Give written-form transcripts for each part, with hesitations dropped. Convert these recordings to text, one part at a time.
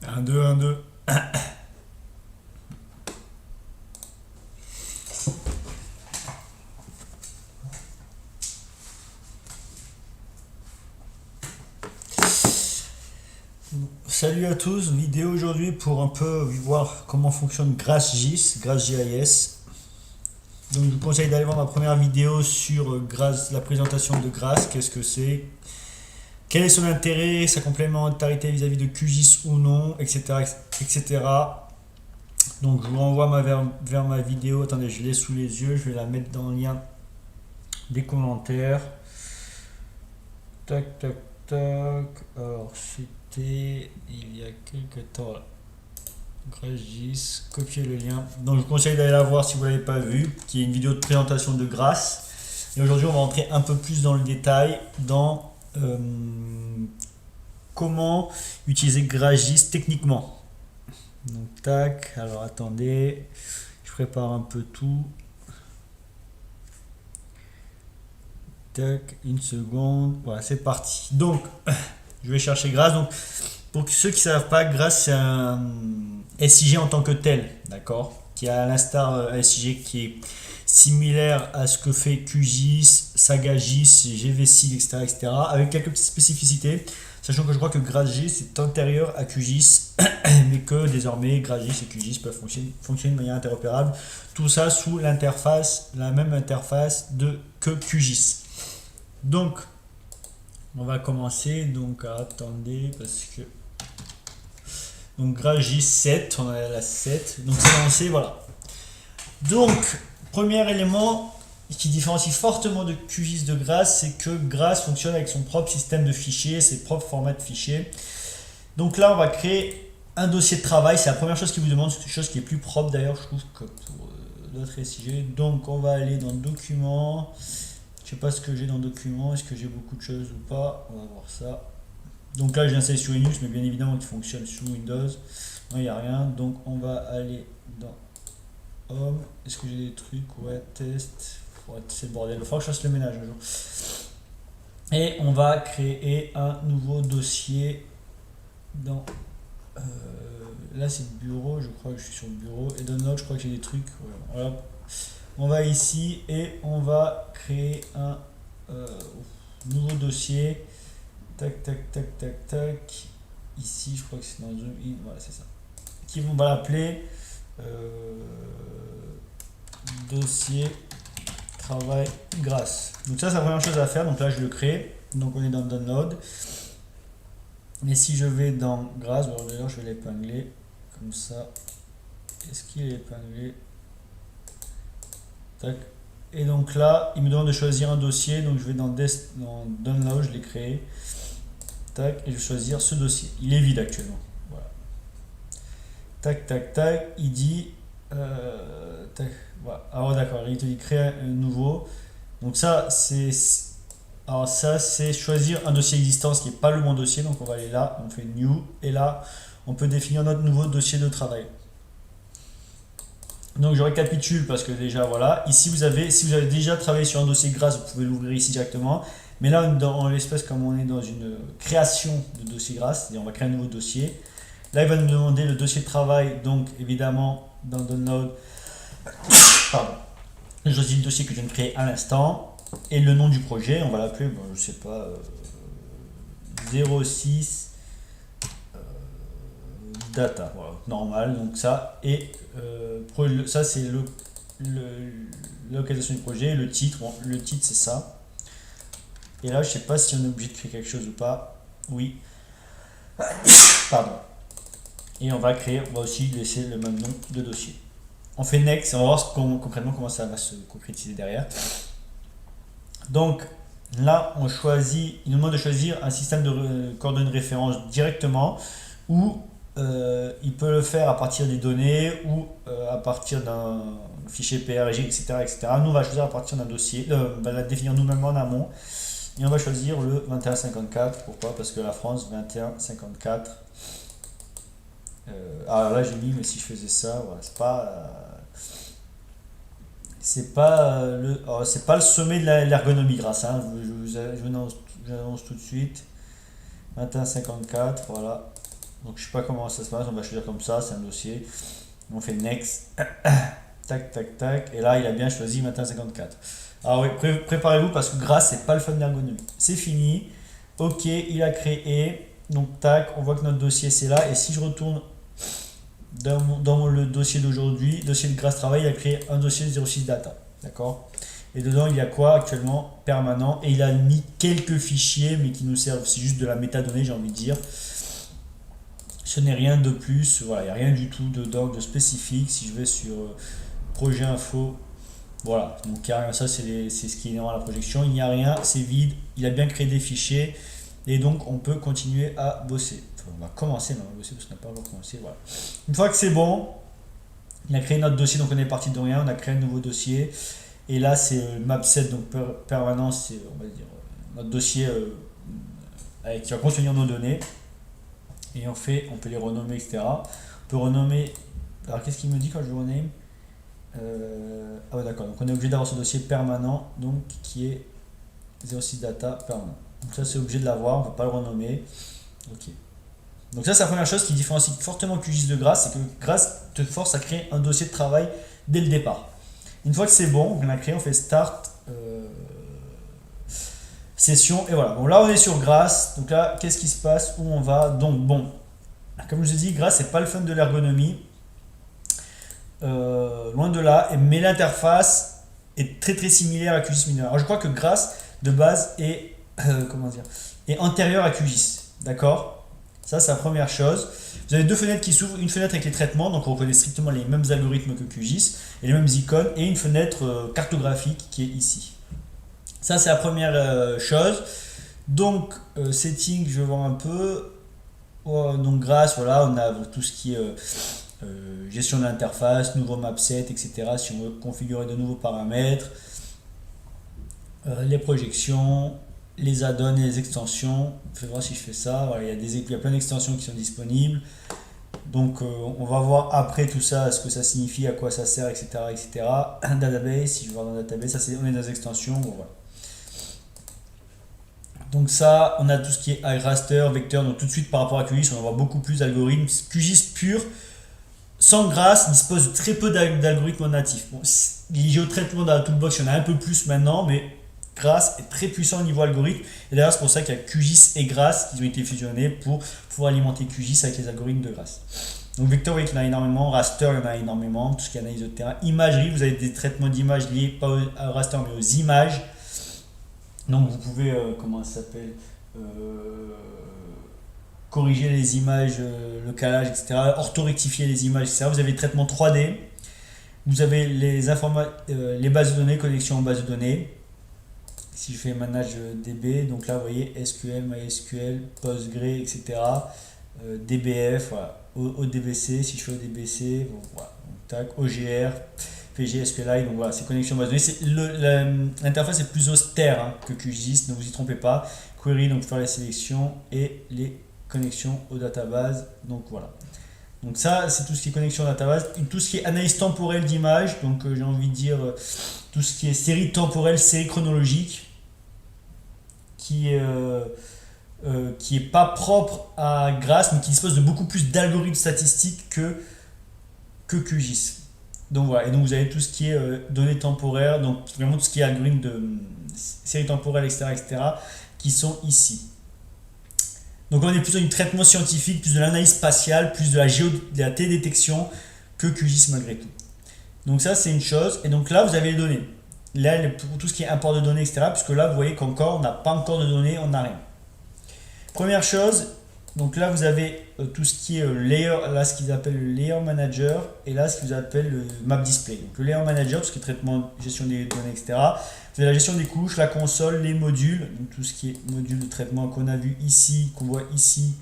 Un 2 un 2. Salut à tous, vidéo aujourd'hui pour un peu voir comment fonctionne GrassGIS. Donc je vous conseille d'aller voir ma première vidéo sur la présentation de Grass, qu'est-ce que c'est, quel est son intérêt, sa complémentarité vis-à-vis de QGIS ou non, etc. etc. Donc je vous renvoie vers ma vidéo, attendez je l'ai sous les yeux, je vais la mettre dans le lien des commentaires. Tac tac tac, alors c'était il y a quelques temps là. GrassGIS, copier le lien. Donc je vous conseille d'aller la voir si vous ne l'avez pas vu, qui est une vidéo de présentation de Grass. Et aujourd'hui on va rentrer un peu plus dans le détail, dans comment utiliser GrassGIS techniquement. Donc tac, alors attendez, je prépare un peu tout. Tac, une seconde, voilà c'est parti. Donc je vais chercher Grass. Donc pour ceux qui ne savent pas, Grass c'est un SIG en tant que tel, d'accord, qui a à l'instar SIG qui est similaire à ce que fait QGIS, SagaGIS, GVSIG, etc., etc., avec quelques petites spécificités, sachant que je crois que GrassGIS est antérieur à QGIS, mais que désormais GrassGIS et QGIS peuvent fonctionner de manière interopérable, tout ça sous l'interface, la même interface que QGIS. Donc, on va commencer, donc attendez, parce que donc GrassGIS 7, on a la 7, donc c'est lancé, voilà. Donc, premier élément qui différencie fortement de QGIS de Grass, c'est que Grass fonctionne avec son propre système de fichiers, ses propres formats de fichiers. Donc là, on va créer un dossier de travail, c'est la première chose qui vous demande, c'est une chose qui est plus propre d'ailleurs, je trouve, que pour d'autres SIG. Donc, on va aller dans Documents, je sais pas ce que j'ai dans Documents, est-ce que j'ai beaucoup de choses ou pas, on va voir ça. Donc là, j'ai installé sur Linux, mais bien évidemment, qui fonctionne sous Windows. Non, il n'y a rien. Donc, on va aller dans Home. Est-ce que j'ai des trucs? Ouais, test. Ouais, c'est le bordel. Il faut que je fasse le ménage un jour. Et on va créer un nouveau dossier dans. Là, c'est le bureau. Je crois que je suis sur le bureau. Et dans Node, je crois que j'ai des trucs. Voilà. On va ici et on va créer un nouveau dossier. Tac, tac, tac, tac, tac. Ici, je crois que c'est dans Zoom In. Voilà, c'est ça. On va l'appeler dossier travail Grass. Donc ça, c'est la première chose à faire. Donc là, je le crée. Donc on est dans Download. Mais si je vais dans Grass, bon, d'ailleurs, je vais l'épingler comme ça. Est-ce qu'il est épinglé? Tac. Et donc là, il me demande de choisir un dossier. Donc je vais dans Download, je l'ai créé. Tac, et je vais choisir ce dossier. Il est vide actuellement. Voilà. Tac, tac, tac. Il dit. Tac, voilà. Alors d'accord, il te dit créer un nouveau. Donc ça, c'est. Alors ça, c'est choisir un dossier existant, ce qui n'est pas le bon dossier. Donc on va aller là, on fait New. Et là, on peut définir notre nouveau dossier de travail. Donc je récapitule parce que déjà voilà, ici si vous avez déjà travaillé sur un dossier Grass, vous pouvez l'ouvrir ici directement. Mais là, dans l'espace, comme on est dans une création de dossier Grass, on va créer un nouveau dossier. Là, il va nous demander le dossier de travail, donc évidemment dans Download, pardon, je choisis le dossier que je viens de créer à l'instant et le nom du projet, on va l'appeler, bon, je sais pas, 06 data, voilà, normal, donc ça, et ça c'est la localisation du projet, le titre, bon, le titre c'est ça. Et là, je sais pas si on est obligé de créer quelque chose ou pas. Oui. Pardon. Et on va aussi laisser le même nom de dossier. On fait next et on va voir concrètement comment ça va se concrétiser derrière. Donc là, il nous demande de choisir un système de coordonnées de référence directement ou il peut le faire à partir des données ou à partir d'un fichier PRG, etc., etc. Nous, on va choisir à partir d'un dossier, on va la définir nous-mêmes en amont. Et on va choisir le 2154. Pourquoi? Parce que la France, 2154. Alors là, j'ai mis, mais si je faisais ça, voilà, c'est pas le sommet de l'ergonomie Grass. Hein, je vous annonce tout de suite. 2154, voilà. Donc je sais pas comment ça se passe, on va choisir comme ça, c'est un dossier. On fait next, tac tac tac, et là il a bien choisi matin 54. Alors oui, préparez-vous parce que grâce c'est pas le fun d'ergonomie. C'est fini, ok, il a créé, donc tac, on voit que notre dossier c'est là, et si je retourne dans le dossier d'aujourd'hui, dossier de grâce travail, il a créé un dossier 06 data, d'accord. Et dedans, il y a quoi actuellement? Permanent. Et il a mis quelques fichiers, mais qui nous servent. C'est juste de la métadonnée, j'ai envie de dire. Ce n'est rien de plus. Voilà, il n'y a rien du tout dedans de spécifique. Si je vais sur projet info, voilà. Donc, il y a rien. Ça, c'est ce qui est dans la projection. Il n'y a rien, c'est vide. Il a bien créé des fichiers. Et donc, on peut continuer à bosser. Enfin, on va commencer, mais on va bosser parce qu'on n'a pas encore commencé. Voilà. Une fois que c'est bon, il a créé notre dossier. Donc, on est parti de rien. On a créé un nouveau dossier. Et là, c'est map7, donc permanence, c'est on va dire notre dossier qui va contenir nos données. Et on peut les renommer, etc. On peut renommer. Alors, qu'est-ce qu'il me dit quand je rename? Ah ouais, d'accord. Donc, on est obligé d'avoir ce dossier permanent, donc qui est 06 data permanent. Donc, ça, c'est obligé de l'avoir. On ne peut pas le renommer. Ok. Donc, ça, c'est la première chose qui différencie fortement QGIS de Grace, c'est que Grace te force à créer un dossier de travail dès le départ. Une fois que c'est bon, on a créé, on fait start session et voilà. Bon, là on est sur Grace. Donc là, qu'est-ce qui se passe? Où on va? Donc bon, comme je vous ai dit, Grace c'est pas le fun de l'ergonomie, loin de là. Mais l'interface est très très similaire à QGIS mineur. Alors je crois que Grace de base est comment dire, est antérieur à QGIS, d'accord? Ça c'est la première chose. Vous avez deux fenêtres qui s'ouvrent, une fenêtre avec les traitements, donc on reconnaît strictement les mêmes algorithmes que QGIS et les mêmes icônes, et une fenêtre cartographique qui est ici. Ça c'est la première chose. Donc setting, je vais voir un peu. Donc Grace, voilà, on a tout ce qui est gestion de l'interface, nouveau map set, etc. Si on veut configurer de nouveaux paramètres, les projections, les add-ons et les extensions. Je vais voir si je fais ça. Voilà, il y a plein d'extensions qui sont disponibles. Donc on va voir après tout ça, ce que ça signifie, à quoi ça sert, etc. etc. Un database, si je vais voir dans le database, ça c'est, on est dans les extensions. Bon, voilà. Donc ça, on a tout ce qui est raster, vecteur. Donc tout de suite par rapport à QGIS, on va voir beaucoup plus d'algorithmes. QGIS pur, sans Grace, dispose de très peu d'algorithmes natifs. Bon, les géotraitements dans la toolbox, il y en a un peu plus maintenant, mais Grace est très puissant au niveau algorithme. Et d'ailleurs, c'est pour ça qu'il y a QGIS et Grace qui ont été fusionnés pour pouvoir alimenter QGIS avec les algorithmes de Grace. Donc vecteur, vous voyez qu'il y en a énormément. Raster, il y en a énormément. Tout ce qui est analyse de terrain. Imagerie, vous avez des traitements d'images liés pas au raster mais aux images. Donc vous pouvez, comment ça s'appelle, corriger les images, le calage, etc. Orthorectifier les images, etc. Vous avez le traitement 3D. Vous avez les bases de données, connexion en base de données. Si je fais manage DB, donc là vous voyez SQL, MySQL, Postgre, etc. DBF, voilà. ODBC, si je fais ODBC, bon, voilà. Donc, tac, OGR, PG, SQLite, donc voilà, c'est connexion base de données. L'interface est plus austère que QGIS, ne vous y trompez pas. Query, donc faire les sélections et les connexions aux databases, donc voilà. Donc ça, c'est tout ce qui est connexion aux databases. Tout ce qui est analyse temporelle d'image, donc j'ai envie de dire tout ce qui est série temporelle, série chronologique, qui est pas propre à Grace, mais qui dispose de beaucoup plus d'algorithmes statistiques que QGIS. Donc voilà, et donc vous avez tout ce qui est données temporaires, donc vraiment tout ce qui est algorithme de série temporelle, etc., etc., qui sont ici. Donc on est plus dans du traitement scientifique, plus de l'analyse spatiale, plus de la télédétection que QGIS malgré tout. Donc ça c'est une chose, et donc là vous avez les données. Là pour tout ce qui est import de données, etc., puisque là vous voyez qu'encore on n'a pas encore de données, on n'a rien. Première chose, donc là vous avez tout ce qui est layer, là ce qu'ils appellent le layer manager, et là ce qu'ils appellent le map display. Donc le layer manager, tout ce qui est traitement, gestion des données, etc. Vous avez la gestion des couches, la console, les modules, donc tout ce qui est module de traitement qu'on a vu ici, qu'on voit ici,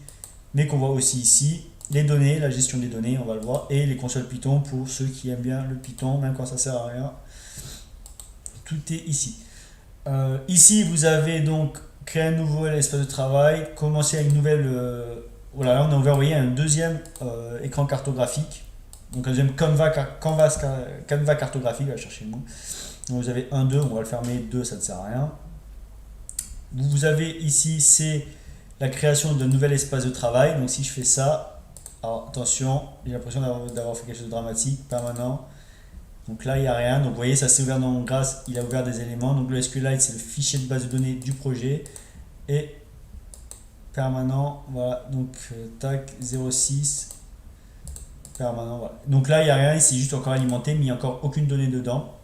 mais qu'on voit aussi ici. Les données, la gestion des données, on va le voir, et les consoles Python pour ceux qui aiment bien le Python, même quand ça sert à rien. Tout est ici. Ici, vous avez donc créé un nouveau espace de travail, commencer à une nouvelle. Voilà, là on a ouvert, vous voyez, un deuxième écran cartographique, donc un deuxième canvas cartographique, on va chercher le mot. Donc vous avez 1, 2, on va le fermer, 2, ça ne sert à rien. Vous avez ici, c'est la création d'un nouvel espace de travail. Donc si je fais ça, Alors attention, j'ai l'impression d'avoir fait quelque chose de dramatique, permanent. Donc là, il n'y a rien. Donc vous voyez, ça s'est ouvert dans Grass, il a ouvert des éléments. Donc le SQLite, c'est le fichier de base de données du projet. Et permanent, voilà. Donc tac, 06, permanent, voilà. Donc là, il n'y a rien, c'est juste encore alimenté, mais il n'y a encore aucune donnée dedans.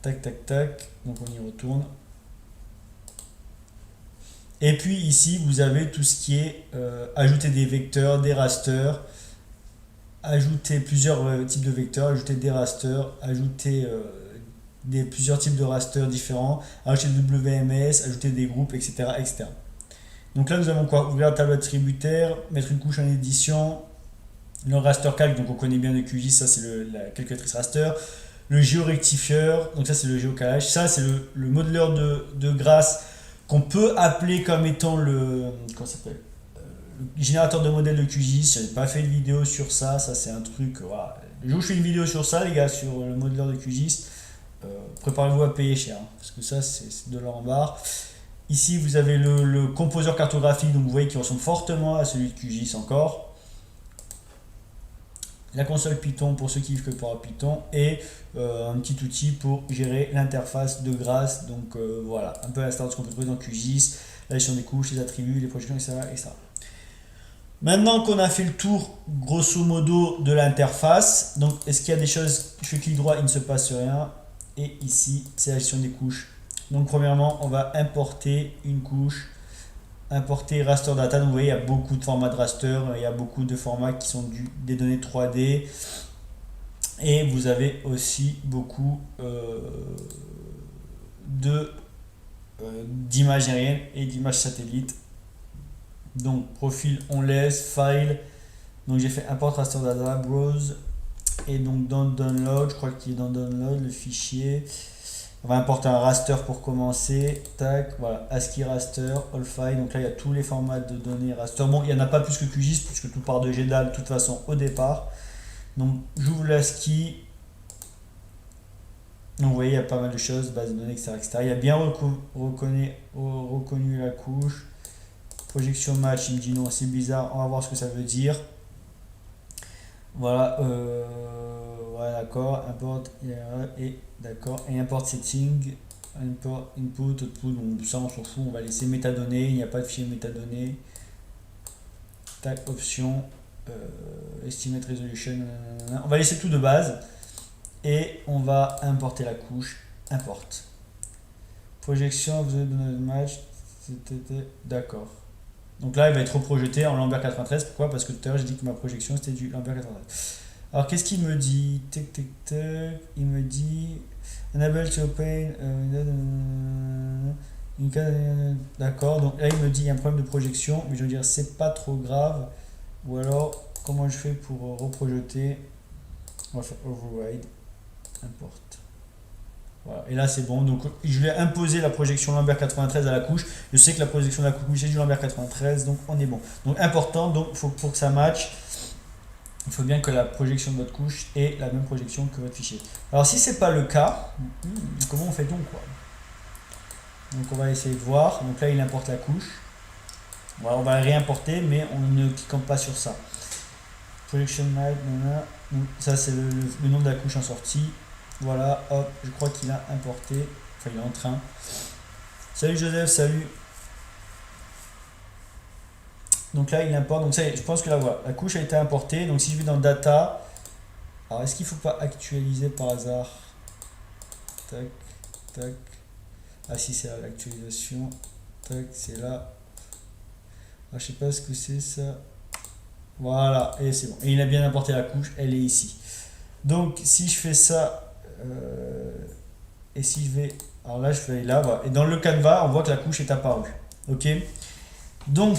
Tac, tac, tac. Donc on y retourne. Et puis ici, vous avez tout ce qui est ajouter des vecteurs, des rasters, ajouter plusieurs types de vecteurs, ajouter des rasters, ajouter plusieurs types de rasters différents, ajouter le WMS, ajouter des groupes, etc., etc. Donc là, nous avons quoi? Ouvrir la table attributaire, mettre une couche en édition, le raster calc, donc on connaît bien le QGIS, ça c'est la calculatrice raster, le géorectifieur, donc ça c'est le géocalage, ça c'est le modeleur de Grass qu'on peut appeler comme étant le générateur de modèles de QGIS. J'avais pas fait de vidéo sur ça, ça c'est un truc, voilà. Le jour où je fais une vidéo sur ça les gars, sur le modeleur de QGIS, préparez-vous à payer cher, hein, parce que ça c'est de l'or en barre. Ici vous avez le composeur cartographique, donc vous voyez qu'il ressemble fortement à celui de QGIS encore. La console Python pour ceux qui vivent que pour Python, et un petit outil pour gérer l'interface de Grass. Donc voilà, un peu à l'instar de ce qu'on peut trouver dans QGIS, la gestion des couches, les attributs, les projections, etc., etc. Maintenant qu'on a fait le tour grosso modo de l'interface, donc est-ce qu'il y a des choses, je fais clic droit, il ne se passe rien, et ici c'est la gestion des couches. Donc premièrement, on va importer une couche, importer raster data. Donc vous voyez, il y a beaucoup de formats de raster, il y a beaucoup de formats qui sont des données 3D, et vous avez aussi beaucoup d'images aériennes et d'images satellites. Donc profil on laisse, file, donc j'ai fait import raster data, browse, et donc dans download, je crois qu'il est dans download le fichier. On va importer un raster pour commencer. Tac, voilà, ASCII raster, all file. Donc là, il y a tous les formats de données raster. Bon, il n'y en a pas plus que QGIS, puisque tout part de GDAL de toute façon au départ. Donc j'ouvre l'ASCII. Donc vous voyez, il y a pas mal de choses, base de données, etc., etc. Il y a bien reconnu la couche. Projection match, il me dit non, c'est bizarre. On va voir ce que ça veut dire. Voilà, voilà, d'accord, import et d'accord, et import setting, import input, output, donc ça on s'en fout, on va laisser métadonnées, il n'y a pas de fichier métadonnées, tac, option, estimate resolution, nanana. On va laisser tout de base, et on va importer la couche, import, projection, vous avez donné le match, d'accord. Donc là, il va être reprojeté en Lambert 93. Pourquoi? Parce que tout à l'heure, j'ai dit que ma projection, c'était du Lambert 93. Alors, qu'est-ce qu'il me dit? Tac, tac, tac. Il me dit Enable to open. D'accord. Donc là, il me dit il y a un problème de projection. Mais je veux dire, c'est pas trop grave. Ou alors, comment je fais pour reprojeter? On va faire override. Import. Voilà. Et là c'est bon, donc je vais imposer la projection Lambert 93 à la couche. Je sais que la projection de la couche c'est du Lambert 93, donc on est bon. Donc important, donc pour que ça matche, il faut bien que la projection de votre couche ait la même projection que votre fichier. Alors si c'est pas le cas, comment on fait donc quoi? Donc on va essayer de voir. Donc là il importe la couche. Voilà, on va la réimporter, mais on ne clique pas sur ça. Projection map, donc ça c'est le nom de la couche en sortie. Voilà, hop, je crois qu'il a importé. Enfin, il est en train. Salut Joseph, salut. Donc là, il importe. Donc ça, je pense que là, voilà, la couche a été importée. Donc si je vais dans Data, alors est-ce qu'il ne faut pas actualiser par hasard? Tac, tac. Ah si, c'est l'actualisation. Tac, c'est là. Ah, je sais pas ce que c'est ça. Voilà, et c'est bon. Et il a bien importé la couche, elle est ici. Donc si je fais ça, et si je vais, alors là je vais là, voilà. Et dans le canevas on voit que la couche est apparue. Ok, donc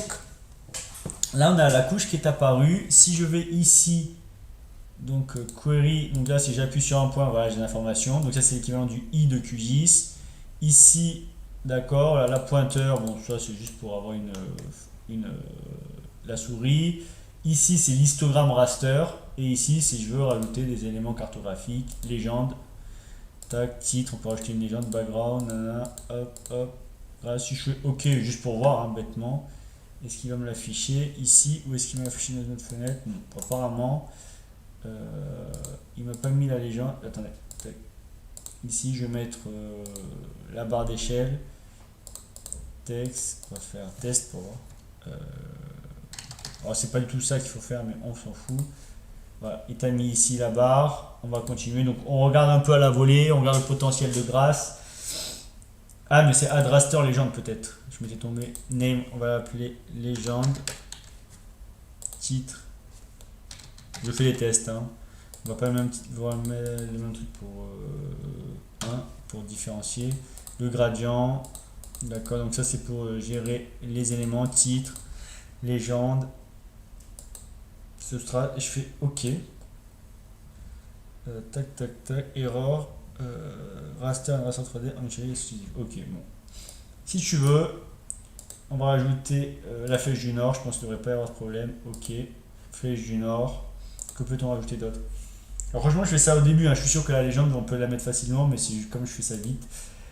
là on a la couche qui est apparue. Si je vais ici, donc query, donc là si j'appuie sur un point, voilà, j'ai l'information. Donc ça c'est l'équivalent du i de QGIS. Ici, d'accord, la pointeur, bon ça c'est juste pour avoir la souris. Ici c'est l'histogramme raster, et ici si je veux rajouter des éléments cartographiques, légende, tac, titre, on peut rajouter une légende, background, nanana, hop, hop. Là si je fais OK, juste pour voir, hein, bêtement, Est-ce qu'il va me l'afficher ici ou est-ce qu'il m'a affiché dans une autre fenêtre? Non, apparemment, il m'a pas mis la légende. Attendez, tac. Ici, je vais mettre la barre d'échelle. Texte, on va faire test pour voir. Alors, c'est pas du tout ça qu'il faut faire, mais on s'en fout. Voilà, il t'a mis ici la barre. On va continuer. Donc, on regarde un peu à la volée, on regarde le potentiel de grâce. Ah, mais c'est Add Raster Legend peut-être. Je m'étais tombé. Name, on va l'appeler légende. Titre. Je fais les tests. Hein. On va pas le même truc pour pour différencier. Le gradient. D'accord, donc ça c'est pour gérer les éléments. Titre, légende. Substrat. Et je fais OK. Tac, tac, tac. Error. Raster 3D en exclusif. Ok, bon. Si tu veux, on va rajouter la flèche du nord. Je pense qu'il ne devrait pas y avoir de problème. Ok, flèche du nord. Que peut-on rajouter d'autre? Alors franchement, je fais ça au début. Hein. Je suis sûr que la légende, on peut la mettre facilement, mais c'est comme je fais ça vite.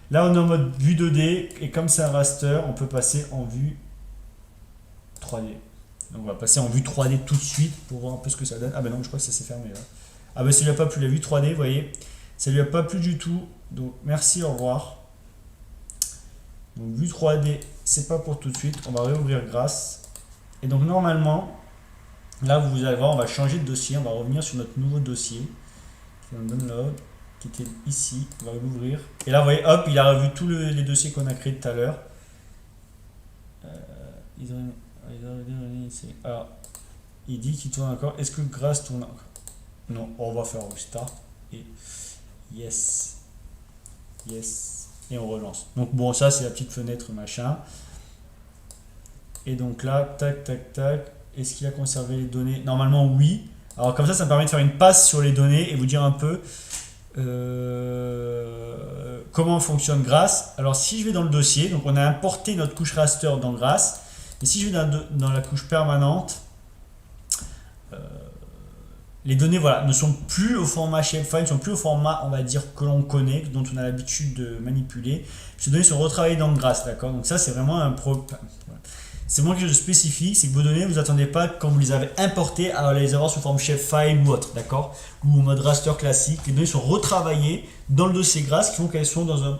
Là, on est en mode vue 2D. Et comme c'est un raster, on peut passer en vue 3D. Donc on va passer en vue 3D tout de suite pour voir un peu ce que ça donne. Ah ben non, je crois que ça s'est fermé là. Ah ben ça lui a pas plu la vue 3D, vous voyez. Ça lui a pas plu du tout. Donc merci, au revoir. Donc vue 3D, c'est pas pour tout de suite. On va réouvrir grâce. Et donc normalement, là vous allez voir, on va changer de dossier. On va revenir sur notre nouveau dossier. Qui est en download, qui était ici. On va l'ouvrir. Et là vous voyez, hop, il a revu tous les dossiers qu'on a créés tout à l'heure. Alors, il dit qu'il tourne encore. Est-ce que grâce tourne encore? Non, on va faire restart. Et yes. Yes. Et on relance. Donc bon, ça c'est la petite fenêtre machin. Et donc là, tac, tac, tac. Est-ce qu'il a conservé les données? Normalement, oui. Alors comme ça me permet de faire une passe sur les données et vous dire un peu comment fonctionne Grace. Alors si je vais dans le dossier, donc on a importé notre couche raster dans Grace. Et si je vais dans la couche permanente, les données voilà, ne sont plus au format shapefile, ne sont plus au format, on va dire, que l'on connaît, dont on a l'habitude de manipuler. Ces données sont retravaillées dans Grace, d'accord? Donc ça, c'est vraiment un c'est vraiment quelque chose de spécifique, c'est que vos données, vous attendez pas quand vous les avez importées à les avoir sous forme shapefile ou autre, d'accord? Ou en mode raster classique. Les données sont retravaillées dans le dossier Grace qui font qu'elles sont dans un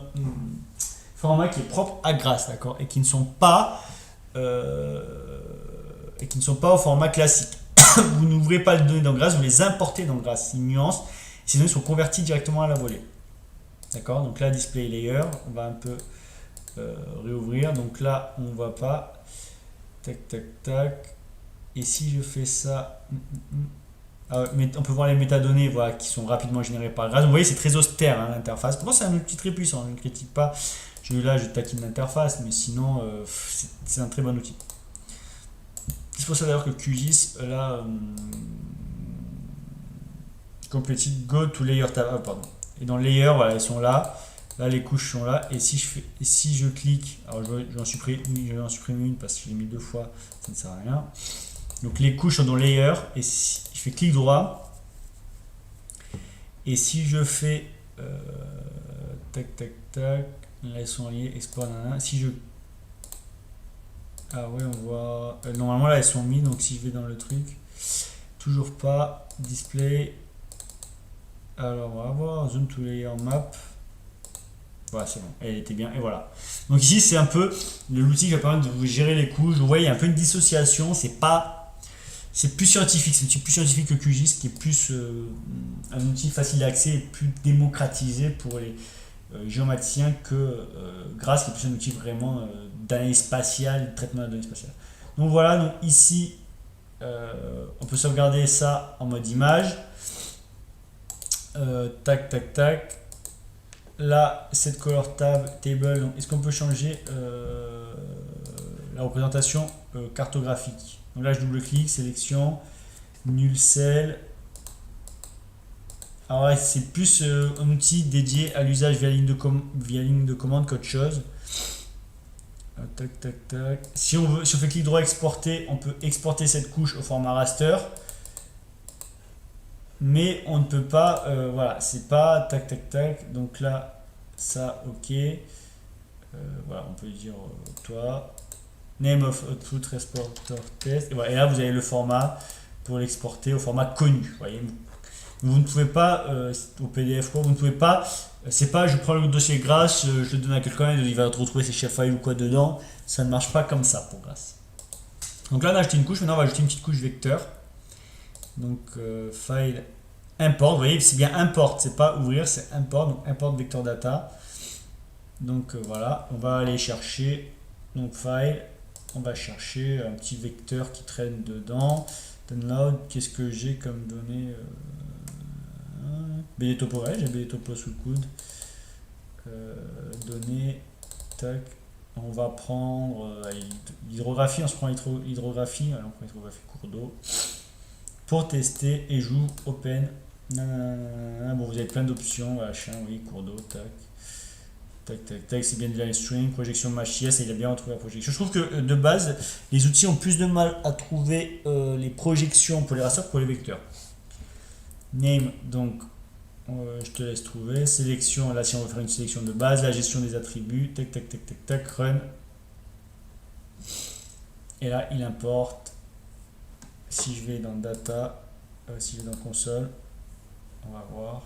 format qui est propre à Grace, d'accord? Et qui ne sont pas au format classique. Vous n'ouvrez pas les données dans Grace, vous les importez dans Grace. C'est une nuance. Ces données sont converties directement à la volée. D'accord? Donc là, display layer, on va un peu réouvrir. Donc là, on ne voit pas. Tac, tac, tac. Et si je fais ça, mais on peut voir les métadonnées voilà, qui sont rapidement générées par Grace. Vous voyez, c'est très austère hein, l'interface. Pourtant, c'est un outil très puissant. Je ne critique pas. Là, je taquine l'interface, mais sinon, c'est un très bon outil. C'est pour ça d'ailleurs que QGIS, là, complete go to layer tab. Ah, pardon. Et dans layer, voilà, elles sont là. Là, les couches sont là. Et si je clique, alors je vais en supprimer une parce que je l'ai mis 2 fois, ça ne sert à rien. Donc les couches sont dans layer. Et si je fais clic droit, et si je fais tac, tac, tac, là, elles sont liées, export, nanana. Si je ah ouais, on voit. Normalement là elles sont mises, donc si je vais dans le truc, toujours pas. Display. Alors on va voir. Zoom to layer map. Voilà, c'est bon. Elle était bien. Et voilà. Donc ici c'est un peu l'outil qui va permettre de vous gérer les couches. Vous voyez, il y a un peu une dissociation. C'est plus scientifique. C'est un outil plus scientifique que QGIS, qui est plus un outil facile d'accès et plus démocratisé pour les géomaticien que Grace qui est plus un outil vraiment d'analyse spatiale, traitement de données spatiales. Donc voilà, donc ici on peut sauvegarder ça en mode image. Tac tac tac. Là, cette color table, est-ce qu'on peut changer la représentation cartographique? Donc là je double-clique, sélection, nul cell. Alors ouais, c'est plus un outil dédié à l'usage via ligne de commande qu'autre chose. Tac, tac, tac. Si on fait clic droit exporter, on peut exporter cette couche au format raster. Mais on ne peut pas, voilà, c'est pas tac, tac, tac. Donc là, ça, ok. Voilà, on peut dire toi. name of output exporter test. Et, voilà. Et là, vous avez le format pour l'exporter au format connu. Vous voyez, vous ne pouvez pas, au PDF, quoi, vous ne pouvez pas, c'est pas je prends le dossier Grass, je le donne à quelqu'un, il va retrouver ses chefs files ou quoi dedans. Ça ne marche pas comme ça pour Grass. Donc là, on a ajouté une couche. Maintenant, on va ajouter une petite couche vecteur. Donc, file import. Vous voyez, c'est bien import, c'est pas ouvrir, c'est import. Donc, import vector data. Donc, voilà, on va aller chercher. Donc, file, on va chercher un petit vecteur qui traîne dedans. Download, qu'est-ce que j'ai comme données BD topo, ouais, j'ai BD topo sous le coude. Données, tac. On va prendre l'hydrographie, on se prend hydrographie, alors on prend hydrographie cours d'eau pour tester et j'ouvre open. Bon, vous avez plein d'options, machin, oui, cours d'eau, tac, tac, tac, tac, c'est bien déjà les string, projection Machias, il a bien retrouvé la projection. Je trouve que de base, les outils ont plus de mal à trouver les projections pour les racers que pour les vecteurs. Name, donc je te laisse trouver. Sélection, là si on veut faire une sélection de base, la gestion des attributs, tac tac tac tac tac, run. Et là il importe. Si je vais dans data, si je vais dans console, on va voir.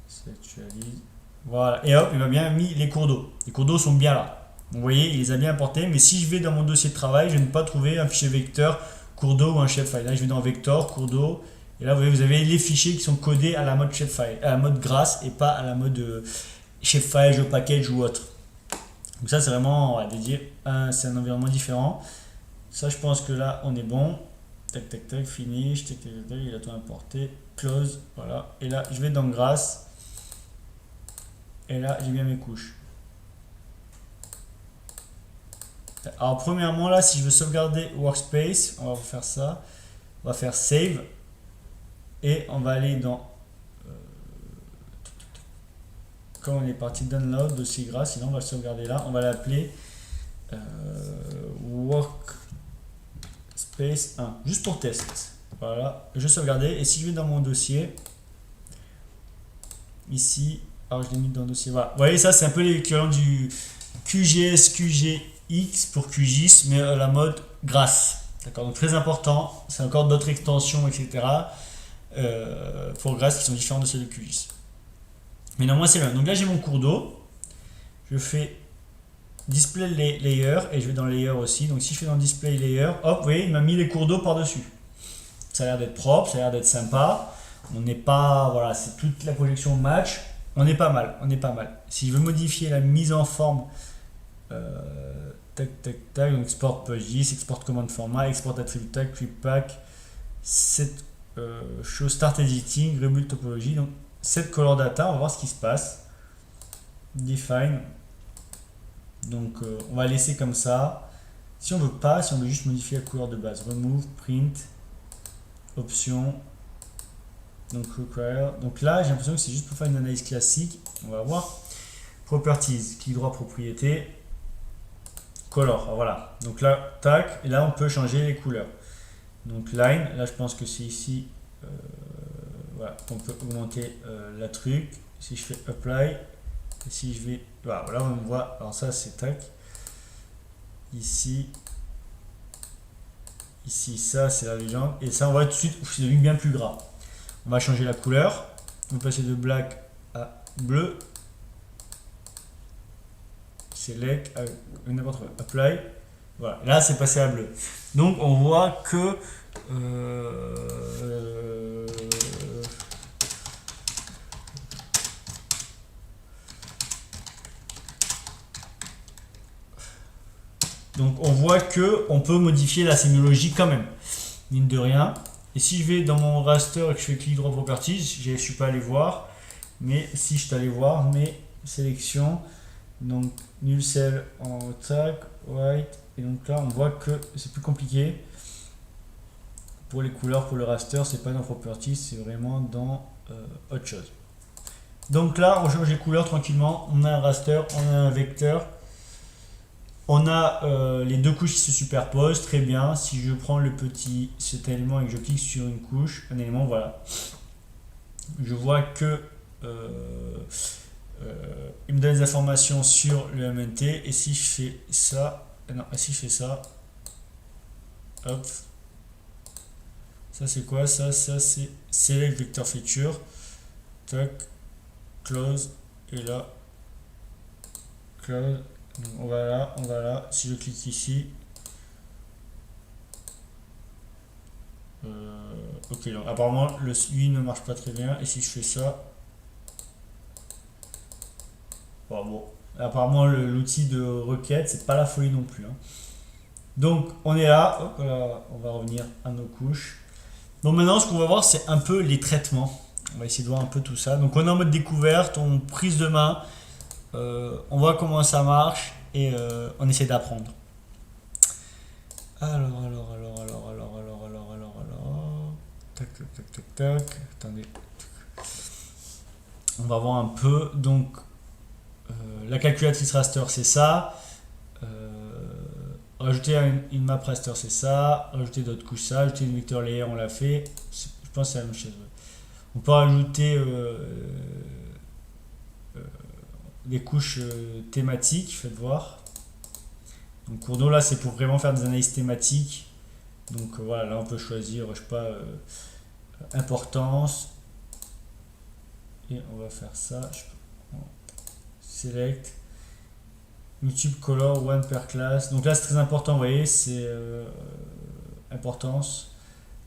S'actualise. Voilà, et hop, il m'a bien mis les cours d'eau. Les cours d'eau sont bien là. Vous voyez, il les a bien importés, mais si je vais dans mon dossier de travail, je ne vais pas trouver un fichier vecteur cours d'eau ou un shapefile. Là je vais dans vector, cours d'eau. Et là, vous avez les fichiers qui sont codés à la mode shapefile, à la mode Grass et pas à la mode shapefile, package ou autre. Donc ça, c'est vraiment dédié. C'est un environnement différent. Ça, je pense que là, on est bon. Tac, tac, tac, finish. Tac, tac, tac, il a tout importé. Close, voilà. Et là, je vais dans Grass. Et là, j'ai bien mes couches. Alors, premièrement, là, si je veux sauvegarder Workspace, on va faire ça. On va faire Save. Et on va aller dans quand on est parti download dossier Grass, sinon on va le sauvegarder là, on va l'appeler workspace 1 juste pour test. Voilà, je sauvegarde et si je vais dans mon dossier ici, alors je l'ai mis dans le dossier, voilà, vous voyez, ça c'est un peu l'équivalent du QGS QGX pour QGIS mais la mode Grass, d'accord, donc très important, c'est encore d'autres extensions etc. Pour Grass qui sont différents de ceux de QGIS. Mais non, moi c'est là. Donc là j'ai mon cours d'eau. Je fais display layer et je vais dans layer aussi. Donc si je fais dans display layer, hop, vous voyez, il m'a mis les cours d'eau par-dessus. Ça a l'air d'être propre, ça a l'air d'être sympa. On n'est pas, voilà, c'est toute la projection match. On est pas mal, on est pas mal. Si je veux modifier la mise en forme, tac, tac, tac, donc export PushGIS, export command format, export attribute tag, pack, cette show start editing, rebuild topology, donc cette color data, on va voir ce qui se passe. Define, donc on va laisser comme ça. Si on veut pas, si on veut juste modifier la couleur de base, remove, print, option, donc require. Donc là, j'ai l'impression que c'est juste pour faire une analyse classique. On va voir. Properties, clic droit propriété, color, voilà. Donc là, tac, et là on peut changer les couleurs. Donc line, là je pense que c'est ici, voilà, on peut augmenter la truc. Si je fais apply, et si je vais, voilà, là on voit, alors ça c'est tac, ici, ça c'est la légende, et ça on voit tout de suite, c'est devenu bien plus gras. On va changer la couleur, on va passer de black à bleu, select, n'importe quoi, apply, voilà, là c'est passé à bleu. Donc on voit que on peut modifier la sémiologie quand même, mine de rien. Et si je vais dans mon raster et que je fais clic droit properties, je ne suis pas allé voir, mais si je suis allé voir mes sélections, donc null cell en tag, white, et donc là on voit que c'est plus compliqué. Pour les couleurs, pour le raster, c'est pas dans properties, c'est vraiment dans autre chose. Donc là, on change les couleurs tranquillement. On a un raster, on a un vecteur. On a les deux couches qui se superposent, très bien. Si je prends cet élément et que je clique sur une couche, un élément, voilà. Je vois que il me donne des informations sur le MNT. Et si je fais ça, non, et si je fais ça, hop, ça c'est quoi? Ça c'est select vector feature. Tac, close, et là, close. Donc on va là, on va là. Si je clique ici, ok, donc apparemment lui ne marche pas très bien. Et si je fais ça, bon, apparemment l'outil de requête, c'est pas la folie non plus, hein. Donc on est là, hop, là, on va revenir à nos couches. Donc maintenant, ce qu'on va voir, c'est un peu les traitements. On va essayer de voir un peu tout ça. Donc on est en mode découverte, on prise de main, on voit comment ça marche et on essaie d'apprendre. Alors, tac, tac, tac, tac, tac. Attendez. On va voir un peu. Donc la calculatrice raster, c'est ça. Rajouter une map raster, c'est ça. Rajouter d'autres couches, ça. Rajouter une vector layer, on l'a fait. Je pense que c'est la même chose. On peut rajouter des couches thématiques, faites voir. Donc cours d'eau, là, c'est pour vraiment faire des analyses thématiques. Donc voilà, là, on peut choisir, je sais pas, importance. Et on va faire ça. Select. YouTube color one per class. Donc là, c'est très important, vous voyez, c'est importance.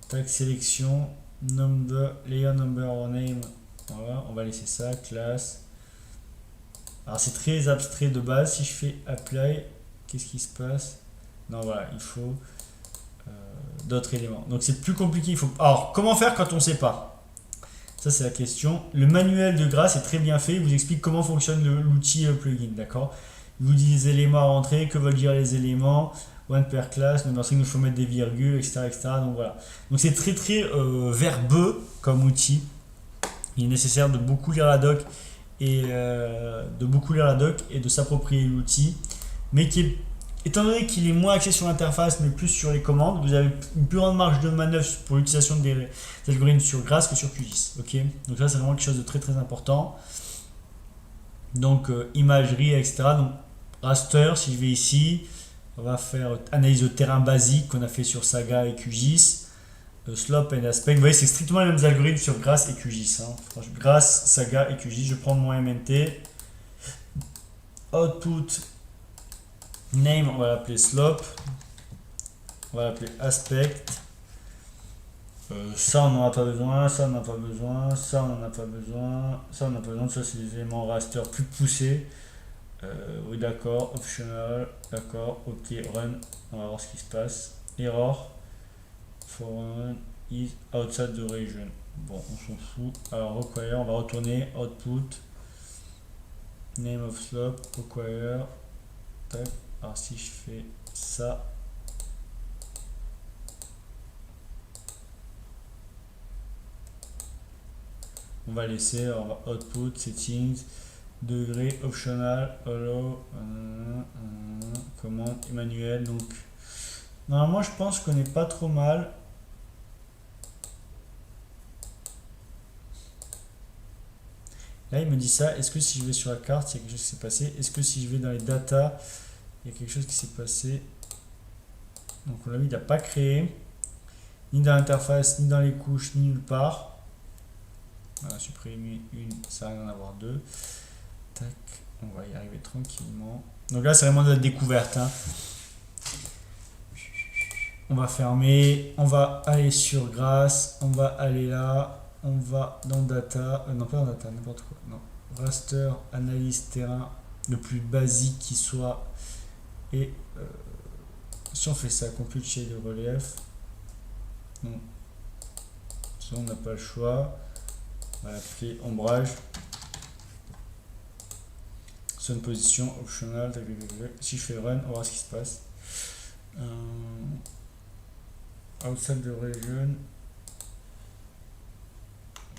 Tac, sélection. Number, layer number or name. Voilà, on va laisser ça, classe. Alors c'est très abstrait de base. Si je fais apply, qu'est-ce qui se passe? Non, voilà, il faut d'autres éléments. Donc c'est plus compliqué. Alors, comment faire quand on ne sait pas? Ça, c'est la question. Le manuel de Grass est très bien fait. Il vous explique comment fonctionne l'outil plugin, d'accord? Il vous dit les éléments à rentrer, que veulent dire les éléments, one per class, number string, il faut mettre des virgules, etc., etc. Donc voilà. Donc c'est très très verbeux comme outil. Il est nécessaire de beaucoup lire la doc et de s'approprier l'outil, mais étant donné qu'il est moins axé sur l'interface mais plus sur les commandes, vous avez une plus grande marge de manœuvre pour l'utilisation des algorithmes sur Grass que sur QGIS. Ok, donc ça c'est vraiment quelque chose de très très important. Donc imagerie, etc. Donc raster, si je vais ici, on va faire analyse de terrain basique qu'on a fait sur Saga et QGIS. Slope and aspect, vous voyez, c'est strictement les mêmes algorithmes sur Grass et QGIS, hein. Grass, Saga et QGIS. Je prends mon MNT. Output name, on va l'appeler slope. On va l'appeler aspect. Ça, on n'en a pas besoin. Ça, on n'en a pas besoin. Ça, on n'en a pas besoin. Ça, on n'en a pas besoin. Ça, c'est des éléments raster plus poussés. Oui, d'accord. Optional. D'accord. Ok, run. On va voir ce qui se passe. Error. For run is outside the region. Bon, on s'en fout. Alors, require. On va retourner. Output. Name of slope. Require. Tac. Alors, si je fais ça. On va laisser, on va output, settings, degré, optional, allow, commande, Emmanuel. Donc, normalement, je pense qu'on n'est pas trop mal. Là, il me dit ça. Est-ce que si je vais sur la carte, il y a quelque chose qui s'est passé? Est-ce que si je vais dans les data, il y a quelque chose qui s'est passé? Donc, on l'a vu, il n'a pas créé, ni dans l'interface, ni dans les couches, ni nulle part. Voilà, supprimer une, ça va en avoir deux. Tac, on va y arriver tranquillement. Donc là, c'est vraiment de la découverte, hein. On va fermer, on va aller sur Grass, on va aller là, on va dans Data, non pas dans Data, n'importe quoi, non. Raster, analyse terrain, le plus basique qui soit. Et si on fait ça, compute shade de relief, non. Ça, on n'a pas le choix. On va l'appeler ombrage. Son position, optional. Si je fais run, on va voir ce qui se passe. Outside the region.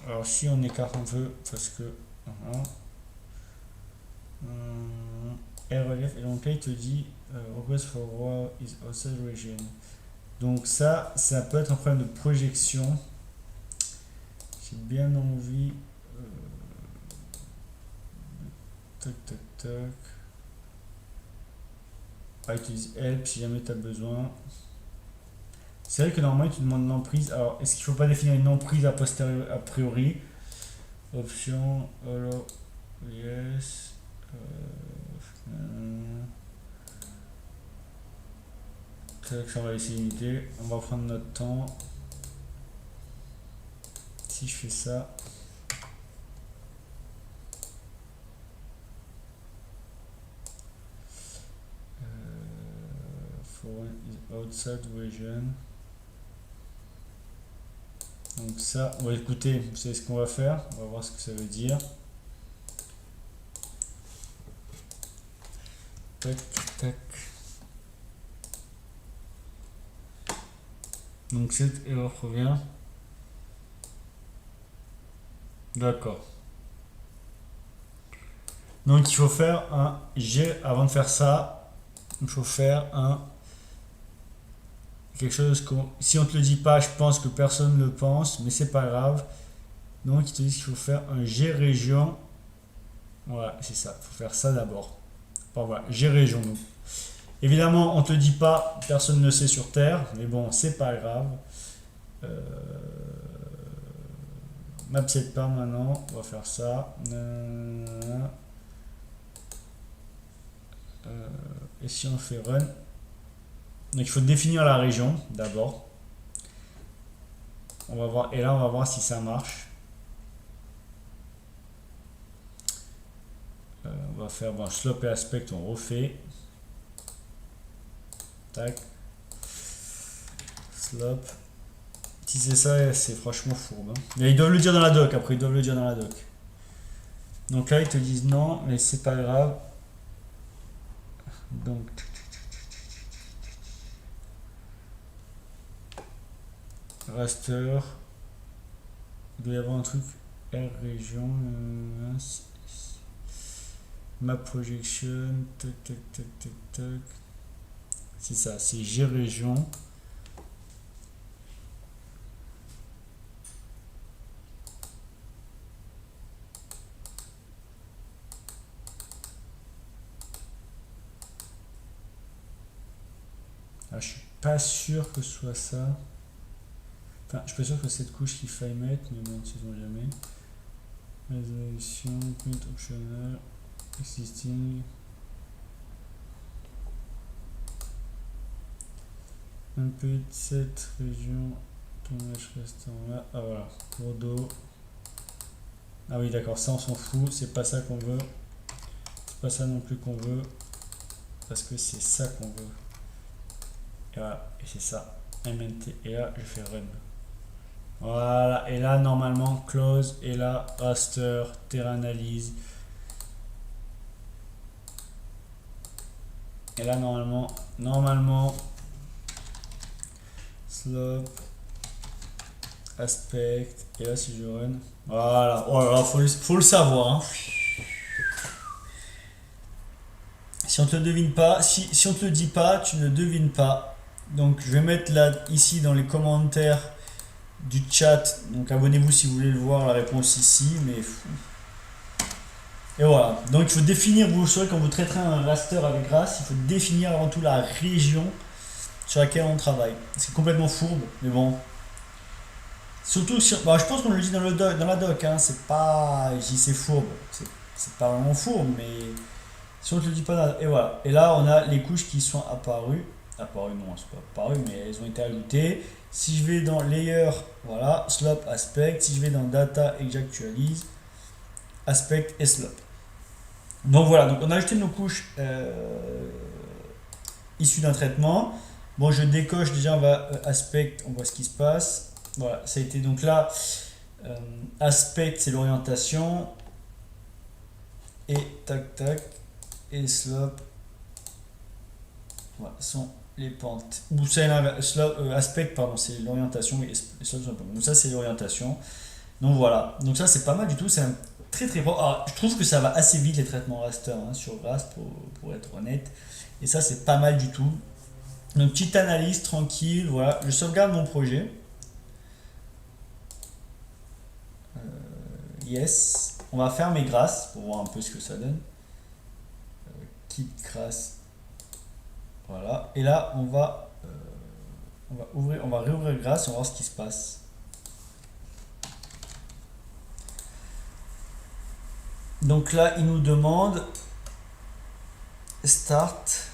Alors si on écarte un peu, parce que relief, et donc là il te dit request for raw is outside region. Donc ça peut être un problème de projection. J'ai bien envie Tac, tac, tac. Ah, utilise help si jamais tu as besoin. C'est vrai que normalement, tu demandes une emprise. Alors, est-ce qu'il ne faut pas définir une emprise a priori? Option, hello, yes. Tac, on va laisser limiter. On va prendre notre temps. Si je fais ça. Foreign is outside region. Donc ça, on va écouter, vous savez ce qu'on va faire, on va voir ce que ça veut dire. Tac, tac. Donc cette erreur revient. D'accord. Donc il faut faire un G avant de faire ça. Il faut faire un quelque chose que si on te le dit pas, je pense que personne ne le pense, mais c'est pas grave. Donc ils te disent qu'il faut faire un G région. Voilà, c'est ça. Il faut faire ça d'abord. Bon, voilà, G région. Donc. Évidemment, on te dit pas, personne ne sait sur Terre, mais bon, c'est pas grave. Map set par maintenant, on va faire ça. Et si on fait run, donc il faut définir la région d'abord. On va voir, et là on va voir si ça marche. On va faire bon, slope et aspect, on refait. Tac. Slope. Si c'est ça, c'est franchement fourbe. Hein. Mais ils doivent le dire dans la doc, après ils doivent le dire dans la doc. Donc là ils te disent non, mais c'est pas grave. Donc raster, il doit y avoir un truc R région, map projection, tac tac tac tac tac. C'est ça, c'est G région. Ah, je suis pas sûr que ce soit ça. Enfin, je suis pas sûr que c'est cette couche qu'il faille mettre, mais bon, sait on jamais. Résolution, print optional, existing. Un peu de cette région, tournage restaurant là. Ah voilà, cours d'eau. Ah oui, d'accord, ça on s'en fout, c'est pas ça qu'on veut. C'est pas ça non plus qu'on veut. Parce que c'est ça qu'on veut. Et voilà, et c'est ça. MNT. Et là, je fais run. Voilà, et là, normalement, close. Et là, raster, terrain analyse. Et là, normalement, slope, aspect. Et là, si je run. Voilà, voilà, faut le savoir. Hein. Si on te le devine pas, si on te le dit pas, tu ne devines pas. Donc je vais mettre là ici dans les commentaires du chat. Donc abonnez-vous si vous voulez le voir, la réponse ici. Mais et voilà. Donc il faut définir, vous saurez quand vous traiterez un raster avec Grass, il faut définir avant tout la région sur laquelle on travaille. C'est complètement fourbe, mais bon. Surtout sur, bah, je pense qu'on le dit dans la doc. Hein, c'est pas, je dis c'est fourbe. C'est pas vraiment fourbe, mais si on ne te le dit pas, et voilà. Et là, on a les couches qui sont apparues. Apparues, non, elles sont pas apparues, mais elles ont été ajoutées. Si je vais dans Layer, voilà, Slope, Aspect. Si je vais dans Data et que j'actualise, Aspect et Slope. Donc voilà, donc on a ajouté nos couches issues d'un traitement. Bon, je décoche déjà, on va Aspect, on voit ce qui se passe. Voilà, ça a été donc là. Aspect, c'est l'orientation. Et tac, tac. Et slope, voilà, sont les pentes. Ou c'est aspect, pardon, c'est l'orientation et slope, donc ça c'est l'orientation. Donc voilà, donc ça c'est pas mal du tout, c'est un très très bon. Alors, je trouve que ça va assez vite les traitements raster hein, sur Grass pour être honnête. Et ça c'est pas mal du tout. Donc petite analyse tranquille, voilà, je sauvegarde mon projet. Yes, on va fermer Grass pour voir un peu ce que ça donne. quitte Grass. Voilà. Et là, on va réouvrir Grass, on va voir ce qui se passe. Donc là, il nous demande Start.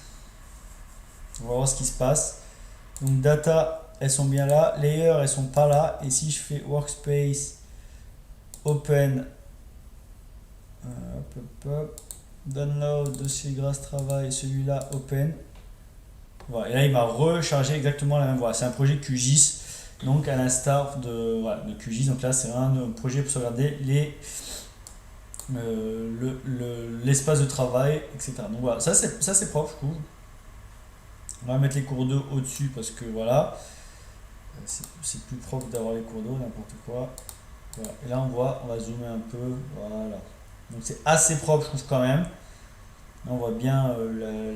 On va voir ce qui se passe. Donc data, elles sont bien là. Layer, elles sont pas là. Et si je fais Workspace, Open, Download, dossier Grass travail, celui-là, Open. Voilà. Et là, il m'a rechargé exactement la même voie. C'est un projet QGIS. Donc à l'instar de QGIS. Donc là, c'est un projet pour sauvegarder l'espace de travail, etc. Donc voilà, ça c'est propre, je trouve. On va mettre les cours d'eau au-dessus parce que voilà, c'est plus propre d'avoir les cours d'eau, n'importe quoi. Voilà. Et là on voit, on va zoomer un peu, voilà. Donc c'est assez propre, je trouve quand même. Là, on voit bien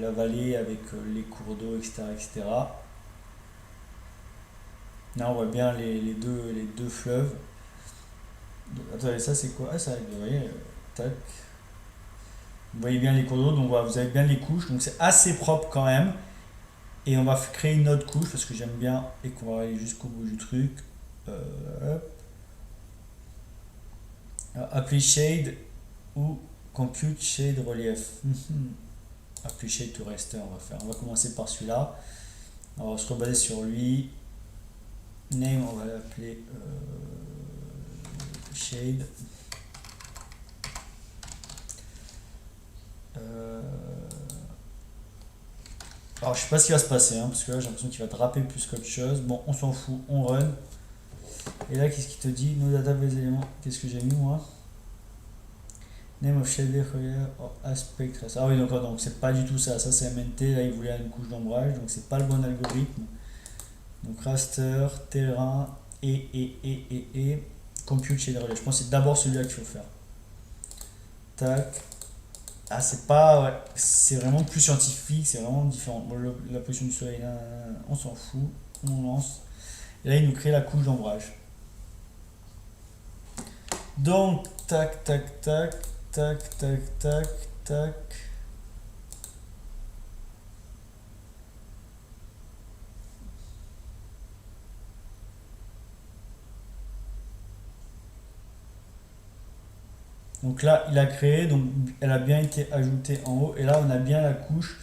la vallée avec les cours d'eau, etc., etc. Là on voit bien les deux fleuves. Donc, attendez, ça c'est quoi? Ah, ça, vous voyez, tac. Vous voyez bien les cours d'eau, donc voilà, vous avez bien les couches, donc c'est assez propre quand même. Et on va créer une autre couche parce que j'aime bien et qu'on va aller jusqu'au bout du truc. Apply Shade ou Compute Shade Relief. Apply Shade to Raster, on va faire. On va commencer par celui-là. On va se rebaser sur lui. Name, on va l'appeler Shade. Alors je sais pas ce qui va se passer, hein, parce que là j'ai l'impression qu'il va draper plus qu'autre chose. Bon, on s'en fout, on run. Et là, qu'est-ce qu'il te dit? Nos data, les éléments. Qu'est-ce que j'ai mis moi? Name of shader aspect. Ah oui, donc c'est pas du tout ça. Ça c'est MNT. Là, il voulait une couche d'ombrage, donc c'est pas le bon algorithme. Donc raster, terrain et compute shader relief. Je pense que c'est d'abord celui-là qu'il faut faire. Tac. Ah, c'est pas. Ouais, c'est vraiment plus scientifique, c'est vraiment différent. Bon, la position du soleil, là, on s'en fout. On lance. Et là, il nous crée la couche d'ombrage. Donc, tac, tac, tac, tac, tac, tac, tac. Donc là, il a créé, donc elle a bien été ajoutée en haut. Et là, on a bien la couche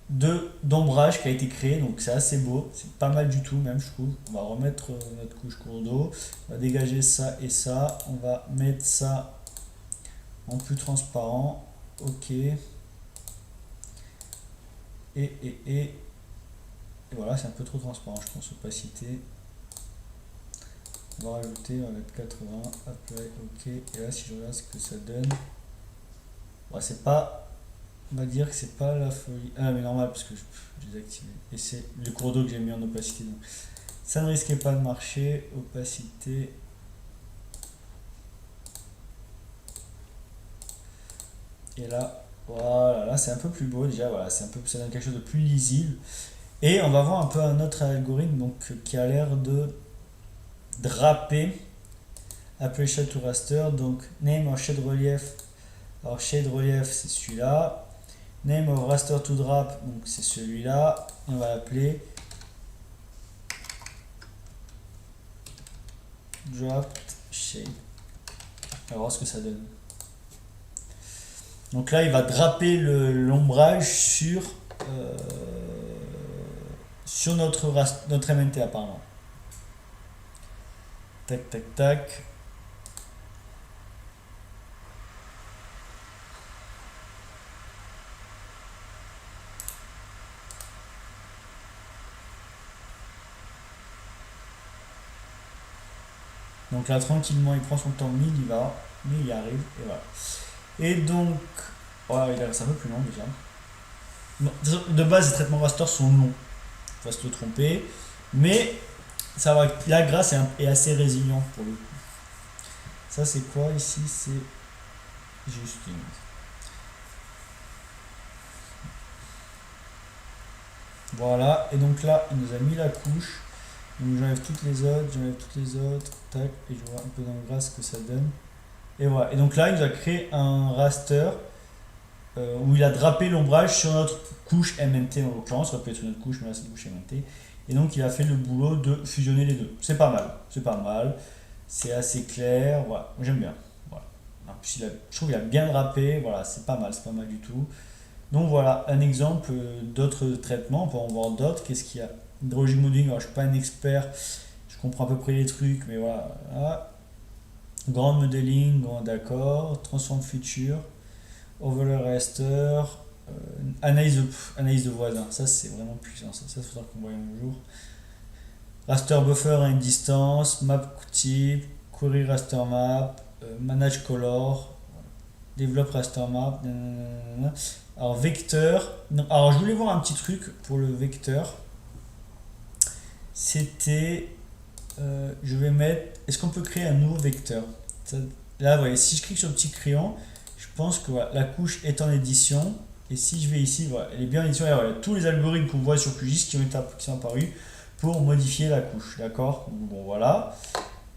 d'ombrage qui a été créée. Donc c'est assez beau, c'est pas mal du tout même, je trouve. On va remettre notre couche cours d'eau. On va dégager ça et ça. On va mettre ça en plus transparent. Ok. Et voilà, c'est un peu trop transparent, je pense, opacité. On va rajouter, on va mettre 80, apply, ok. Et là, si je regarde ce que ça donne, bon, c'est pas, on va dire que c'est pas la folie. Ah, mais normal, parce que je désactivé. Et c'est le cours d'eau que j'ai mis en opacité. Donc, ça ne risquait pas de marcher. Opacité. Et là, voilà, là c'est un peu plus beau déjà. Voilà, c'est un peu, ça donne quelque chose de plus lisible. Et on va voir un peu un autre algorithme donc, qui a l'air de draper apply shade to raster. Donc name of shade relief. Alors shade relief c'est celui-là. Name of raster to drop, donc c'est celui-là. On va l'appeler drop shade. On va voir ce que ça donne. Donc là il va draper l'ombrage sur notre MNT apparemment. Tac, tac, tac. Donc là, tranquillement, il prend son temps, mais il y va, mais il y arrive, et voilà. Et donc, voilà, c'est un peu plus long déjà. Bon, de base, les traitements raster sont longs, faut pas se tromper, mais ça va, la grâce est assez résilient pour le coup. Ça c'est quoi ici? C'est juste une. Voilà, et donc là il nous a mis la couche. Donc j'enlève toutes les autres, tac, et je vois un peu dans le gras ce que ça donne. Et voilà, et donc là il nous a créé un raster où il a drapé l'ombrage sur notre couche MNT en l'occurrence, ça peut être une autre couche, mais là c'est une couche MNT. Et donc il a fait le boulot de fusionner les deux. C'est pas mal, c'est pas mal, c'est assez clair, voilà, j'aime bien. Voilà. En plus, je trouve qu'il a bien drapé, voilà, c'est pas mal du tout. Donc voilà, un exemple d'autres traitements, on peut en voir d'autres. Qu'est-ce qu'il y a? Hydrologic modeling, alors je suis pas un expert, je comprends à peu près les trucs, mais voilà. Ah, grand modeling, bon, d'accord. Transform feature, overlay raster, analyse de voisins. Ça c'est vraiment puissant, ça faudra qu'on voie un jour. Raster buffer à une distance, map type, query raster map, manage color, développe raster map. Nanana. Alors vecteur. Non, alors je voulais voir un petit truc pour le vecteur. C'était, je vais mettre. Est-ce qu'on peut créer un nouveau vecteur? Là, vous voyez, si je clique sur le petit crayon, je pense que voilà, la couche est en édition. Et si je vais ici, voilà, elle est bien en édition. Et voilà, tous les algorithmes qu'on voit sur QGIS qui sont apparus pour modifier la couche. D'accord? Bon, voilà.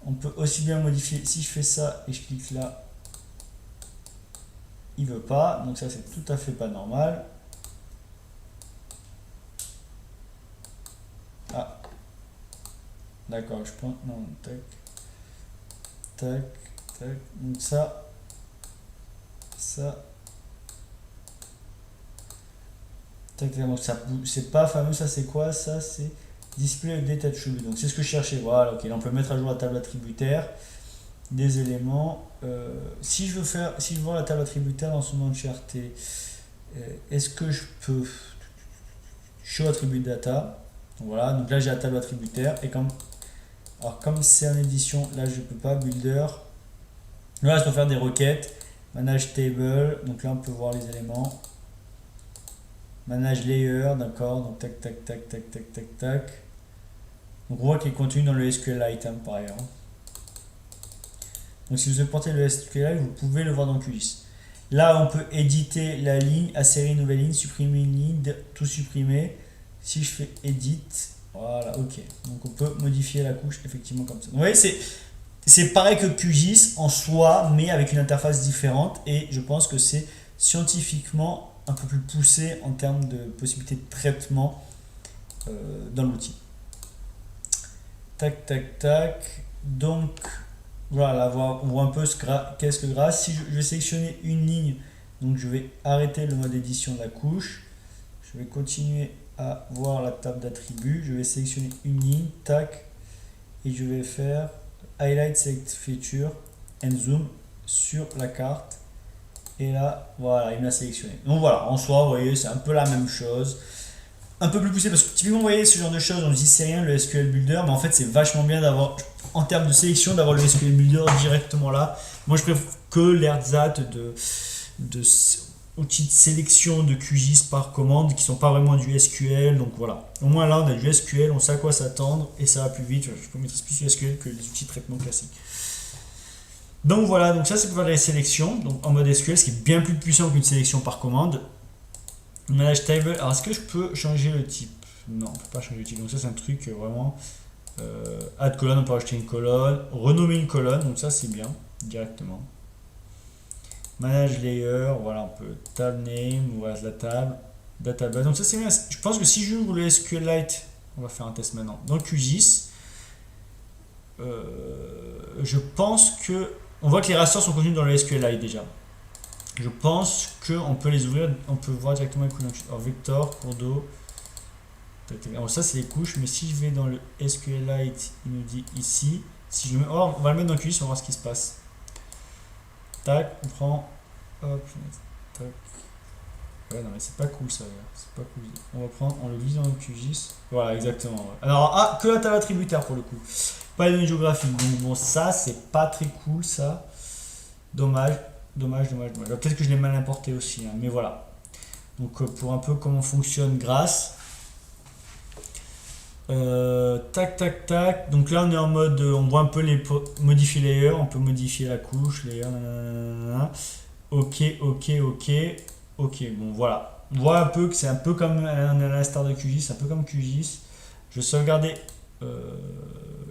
On peut aussi bien modifier. Si je fais ça et je clique là, il veut pas. Donc ça, c'est tout à fait pas normal. Ah, d'accord, je prends. Non, tac, tac, tac. Donc ça, tac, tac. Donc ça, c'est pas fameux. Ça, c'est quoi? Ça, c'est display update attribute. Donc c'est ce que je cherchais. Voilà, ok. Là, on peut mettre à jour la table attributaire des éléments. Si je veux voir la table attributaire dans son entièreté, est-ce que je peux show attribute data? Donc voilà, donc là j'ai la table attributaire et comme c'est en édition, là je peux pas builder. Là je peux faire des requêtes, manage table, donc là on peut voir les éléments, manage layer, d'accord, donc tac tac tac tac tac tac tac. Donc on voit qu'il est contenu dans le SQLite hein, par ailleurs. Donc si vous importez le SQLite, vous pouvez le voir dans QGIS. Là on peut éditer la ligne, insérer une nouvelle ligne, supprimer une ligne, tout supprimer. Si je fais edit, voilà, ok. Donc on peut modifier la couche effectivement comme ça. Vous voyez, c'est pareil que QGIS en soi, mais avec une interface différente. Et je pense que c'est scientifiquement un peu plus poussé en termes de possibilités de traitement dans l'outil. Tac, tac, tac. Donc voilà, on voit un peu qu'est-ce que grâce. Si je vais sélectionner une ligne, donc je vais arrêter le mode édition de la couche. Je vais continuer à voir la table d'attributs. Je vais sélectionner une ligne, tac, et je vais faire highlight select feature and zoom sur la carte. Et là, voilà, il m'a sélectionné. Donc voilà, en soi, vous voyez, c'est un peu la même chose. Un peu plus poussé parce que typiquement, vous voyez, ce genre de choses, on dit c'est rien le SQL Builder, mais en fait, c'est vachement bien d'avoir, en termes de sélection, d'avoir le SQL Builder directement là. Moi, je préfère que l'ERZAT de outils de sélection de QGIS par commande qui sont pas vraiment du SQL. Donc voilà, au moins là on a du SQL, on sait à quoi s'attendre et ça va plus vite. Je peux mettre plus du SQL que les outils de traitement classiques. Donc voilà, donc ça c'est pour faire les sélections donc en mode SQL, ce qui est bien plus puissant qu'une sélection par commande. Manage table, alors est-ce que je peux changer le type? Non, on peut pas changer le type, donc ça c'est un truc vraiment add colonne, on peut rajouter une colonne, renommer une colonne, donc ça c'est bien directement. Manage layer, voilà, on peut tab name, voilà la table, database. Donc ça c'est bien. Je pense que si j'ouvre le SQLite, on va faire un test maintenant. Dans QGIS, je pense que on voit que les rasters sont contenus dans le SQLite déjà. Je pense qu'on peut les ouvrir, on peut voir directement les couches. Alors vector, cours d'eau. Alors ça c'est les couches, mais si je vais dans le SQLite, il nous dit ici. Si je mets, on va le mettre dans QGIS, on va voir ce qui se passe. Tac, on prend. Hop, tac. Ouais, non, mais c'est pas cool ça. C'est pas cool. On va prendre, on le glisse dans le QGIS. Voilà, exactement. Ouais. Alors, que la table attributaire pour le coup. Pas les données géographiques. Donc, bon, ça, c'est pas très cool ça. Dommage. Peut-être que je l'ai mal importé aussi, hein, mais voilà. Donc, pour un peu comment fonctionne grâce. Tac tac tac, donc là on est en mode on voit un peu les modifier layer, on peut modifier la couche layer, nanana. Ok, bon voilà, on voit un peu que c'est un peu comme à l'instar de QGIS, un peu comme QGIS. Je vais sauvegarder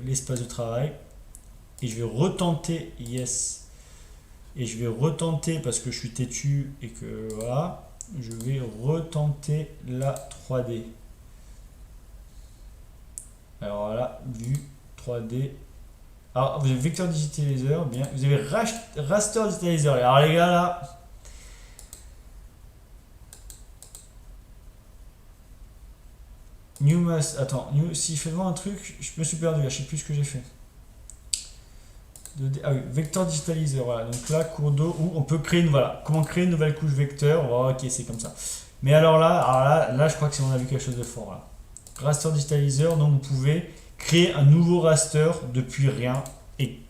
l'espace de travail et je vais retenter yes Et je vais retenter, parce que je suis têtu et que voilà, je vais retenter la 3D. Alors là, vue 3D. Alors, vous avez vecteur digitalizer, bien. Vous avez raster digitalizer. Alors les gars, là. New mass. Attends, si je fais vraiment un truc, je me suis perdu là, je sais plus ce que j'ai fait. Ah oui, vecteur digitalizer, voilà. Donc là, cours d'eau, où on peut créer une. Voilà. Comment créer une nouvelle couche vecteur. Voilà, ok, c'est comme ça. Mais alors là, je crois que c'est on a vu quelque chose de fort là. Raster digitalizer, donc vous pouvez créer un nouveau raster depuis rien et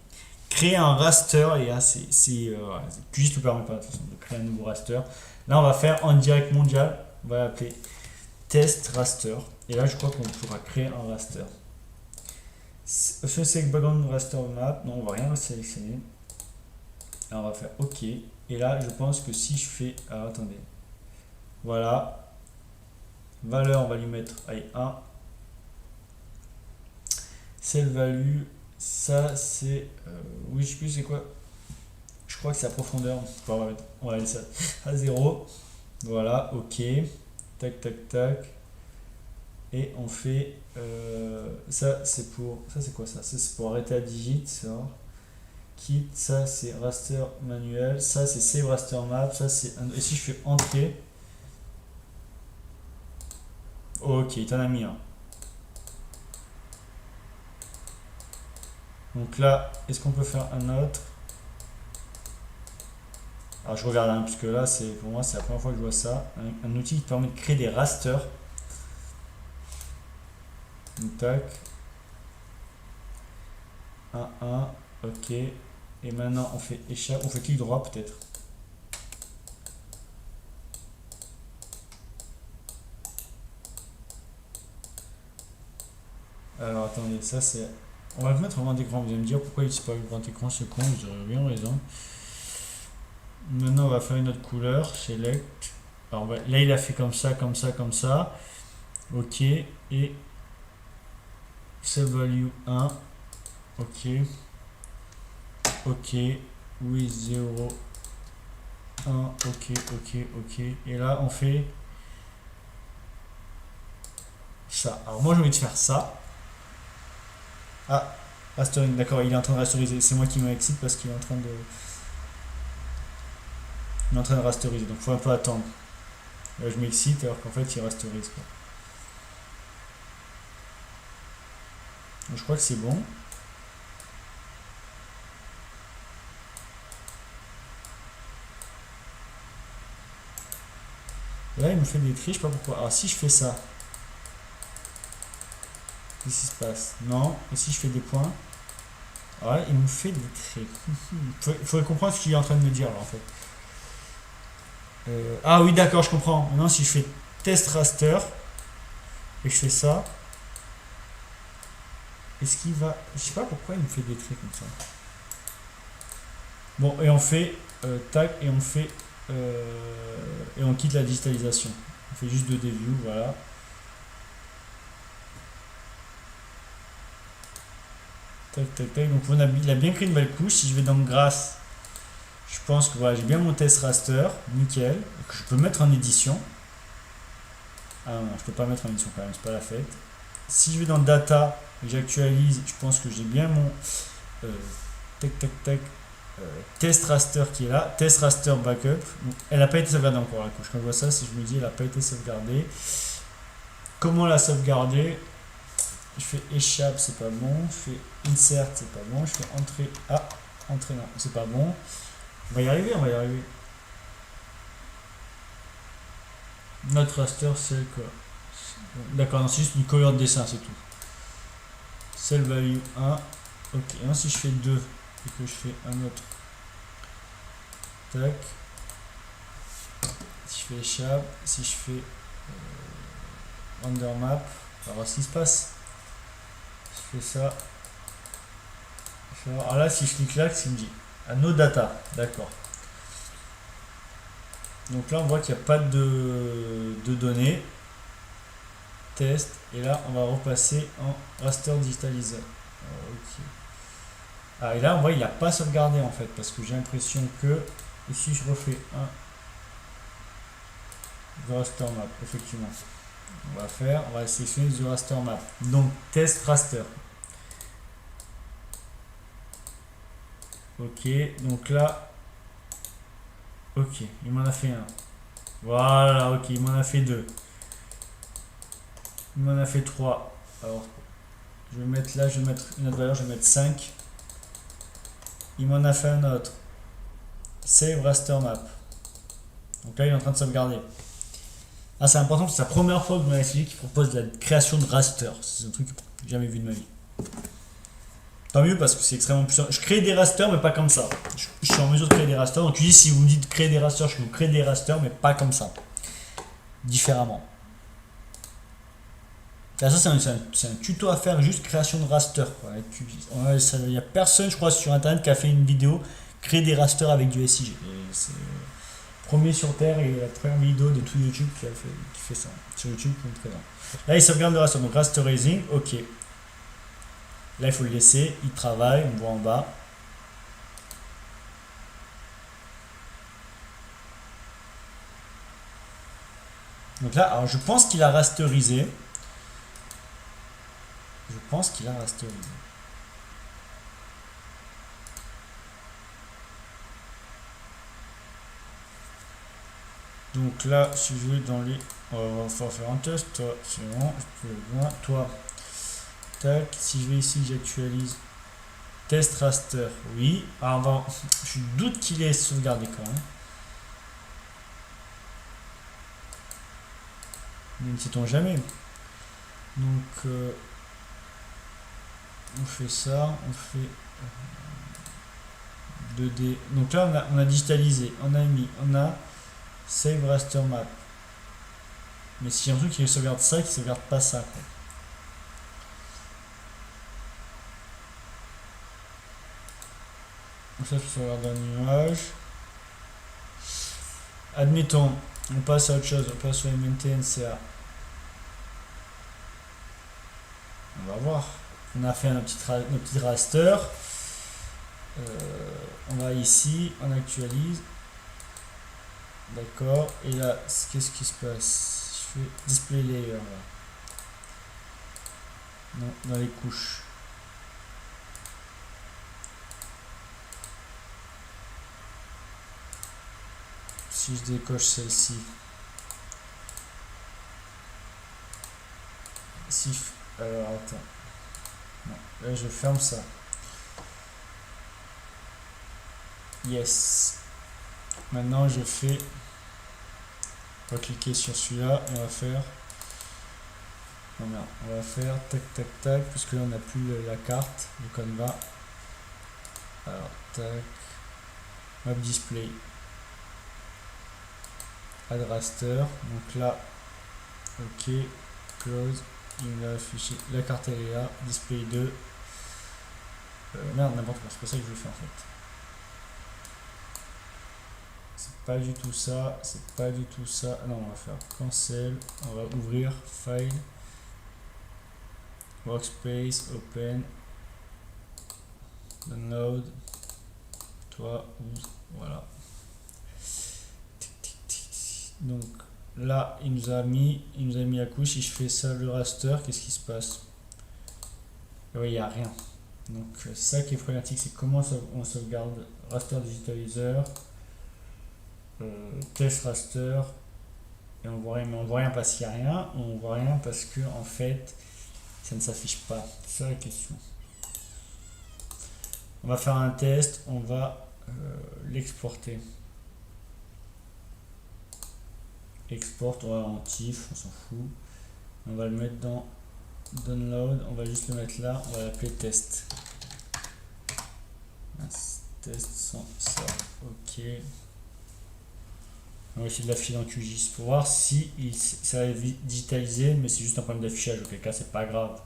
créer un raster. Et là, QGIS ne permet pas de toute façon de créer un nouveau raster. Là, on va faire en direct mondial. On va l'appeler test raster. Et là, je crois qu'on pourra créer un raster. Select background raster map. Non, on va rien sélectionner. Là, on va faire OK. Et là, je pense que si je fais. Alors, attendez. Voilà. Valeur, on va lui mettre allez, 1. Cell value. Ça, c'est. Oui, je sais plus c'est quoi. Je crois que c'est la profondeur. On va laisser ça à 0. Voilà, OK. Tac, tac, tac. Et on fait. Ça, c'est pour. Ça, c'est quoi ça? Ça, c'est pour arrêter à digit. Ça. Kit. Ça, c'est raster manuel. Ça, c'est save raster map. Ça, c'est. Et si je fais entrée. Ok, il t'en a mis un. Donc là, est-ce qu'on peut faire un autre? Alors je regarde, hein, parce que là, pour moi, c'est la première fois que je vois ça. Un outil qui permet de créer des rasters. Donc, tac. 1, 1, ok. Et maintenant, on fait échappe. On fait clic droit peut-être. Alors attendez, ça c'est. On va le mettre en grand écran. Vous allez me dire pourquoi il ne pas le grand écran, c'est con, vous aurez bien raison. Maintenant, on va faire une autre couleur. Select. Alors là, il a fait comme ça, comme ça, comme ça. Ok. Et save value 1. Ok. Ok. Oui, 0. 1. Ok, ok, ok. Et là, on fait ça. Alors moi, j'ai envie de faire ça. Ah, rastering, d'accord, il est en train de rasteriser. C'est moi qui m'excite parce qu'il est en train de. Il est en train de rasteriser, donc il faut un peu attendre. Là, je m'excite alors qu'en fait, il rasterise. Quoi. Donc, je crois que c'est bon. Là, il me fait des tris, je sais pas pourquoi. Alors, si je fais ça, qu'est-ce qui se passe? Non. Et si je fais des points? Alors là, il me fait des traits. Il faudrait comprendre ce qu'il est en train de me dire là, en fait. Ah oui, d'accord, je comprends. Maintenant, si je fais test raster et que je fais ça, est-ce qu'il va. Je sais pas pourquoi il me fait des traits comme ça. Bon, et on fait tac, et on fait. Et on quitte la digitalisation. On fait juste 2D view, voilà. Tac, tac, tac. Donc il a bien créé une belle couche. Si je vais dans grâce, je pense que voilà, j'ai bien mon test raster, nickel. Que je peux mettre en édition. Ah non, je peux pas mettre en édition quand même, c'est pas la fête. Si je vais dans data et que j'actualise, je pense que j'ai bien mon tac, tac, tac. Test raster qui est là, test raster backup. Donc, elle n'a pas été sauvegardée encore la couche. Quand je vois ça, si je me dis elle n'a pas été sauvegardée, comment la sauvegarder? Je fais échappe, c'est pas bon. Je fais insert, c'est pas bon. Je fais entrée. Ah, entrée, non, c'est pas bon. On va y arriver, on va y arriver. Notre raster, c'est quoi? D'accord, non, c'est juste une couleur de dessin, c'est tout. Cell value 1. Ok, et si je fais 2 et que je fais un autre. Tac. Si je fais échappe, si je fais under map, on va voir ce qui se passe. Je fais ça. Alors là, si je clique là, c'est me dit à no data, d'accord. Donc là, on voit qu'il n'y a pas de données. Test. Et là, on va repasser en raster digitalizer. Ok. Ah, et là, on voit, il n'a pas sauvegardé en fait, parce que j'ai l'impression que ici, je refais un The Raster Map, effectivement. On va sélectionner The Raster Map. Donc, test raster. Ok, donc là, ok, il m'en a fait un. Voilà, ok, il m'en a fait deux. Il m'en a fait trois. Alors, je vais mettre là, je vais mettre une autre valeur, je vais mettre 5. Il m'en a fait un autre. Save raster map. Donc là, il est en train de sauvegarder. Ah, c'est important, c'est la première fois que mon SG qui propose la création de raster. C'est un truc que j'ai jamais vu de ma vie. Tant mieux parce que c'est extrêmement puissant. Je crée des rasters, mais pas comme ça. Je suis en mesure de créer des rasters. Donc, tu dis, si vous me dites créer des rasters, je peux vous créer des rasters, mais pas comme ça. Différemment. Là, ça, c'est un tuto à faire, juste création de raster. Il n'y a personne, je crois, sur internet qui a fait une vidéo créer des rasters avec du SIG. C'est premier sur Terre et la première vidéo de tout YouTube qui fait ça. Sur YouTube, pour présent. Là, il sauvegarde le raster. Donc, rasterizing, ok. Là, il faut le laisser. Il travaille, on voit en bas. Donc là, alors je pense qu'il a rasterisé. Je pense qu'il a rasterisé. Donc là, si je vais dans les... On va faire un test. Toi, c'est bon. Je peux le voir. Toi, tac. Si je vais ici, j'actualise. Test raster. Oui. Alors, je doute qu'il est sauvegardé quand même. Ne sait-on jamais. Donc, on fait ça. On fait 2D. Donc là, on a digitalisé. On a save raster map. Mais si j'ai un truc qui sauvegarde ça, qui sauvegarde pas ça, quoi. Donc ça, je sauvegarde un nuage. Admettons, on passe à autre chose, on passe au MNT-NCA. On va voir. On a fait nos petits raster. On va ici, on actualise. D'accord. Et là, qu'est-ce qui se passe? Je fais display layer. Là. Non, dans les couches. Si je décoche celle-ci. Si je... Alors, attends. Non, là, je ferme ça. Yes. Maintenant, je fais... On va cliquer sur celui-là et on va faire... Non, merde. On va faire tac, tac, tac, puisque là, on n'a plus la carte, le canevas. Alors, tac. Map display. Add raster. Donc là, ok. Close. Il va afficher la carte, elle est là. Display 2. Merde, n'importe quoi. C'est pas ça que je veux faire en fait. C'est pas du tout ça. C'est pas du tout ça. Non, on va faire cancel. On va ouvrir file. Workspace. Open. Download. Toi, ouvre. Voilà. Donc là, il nous a mis la couche. Si je fais ça, le raster, qu'est-ce qui se passe? Oui, il n'y a rien. Donc c'est ça qui est problématique, c'est comment on sauvegarde raster digitalizer, test raster, et on voit rien, mais on voit rien parce qu'il n'y a rien, on voit rien parce que en fait ça ne s'affiche pas. C'est ça la question. On va faire un test, on va l'exporter. Export, on va en TIFF, on s'en fout. On va le mettre dans download, on va juste le mettre là, on va l'appeler test. Test sans ça, ok. On va essayer de l'afficher dans QGIS pour voir si ça va digitaliser, mais c'est juste un problème d'affichage, auquel cas c'est pas grave.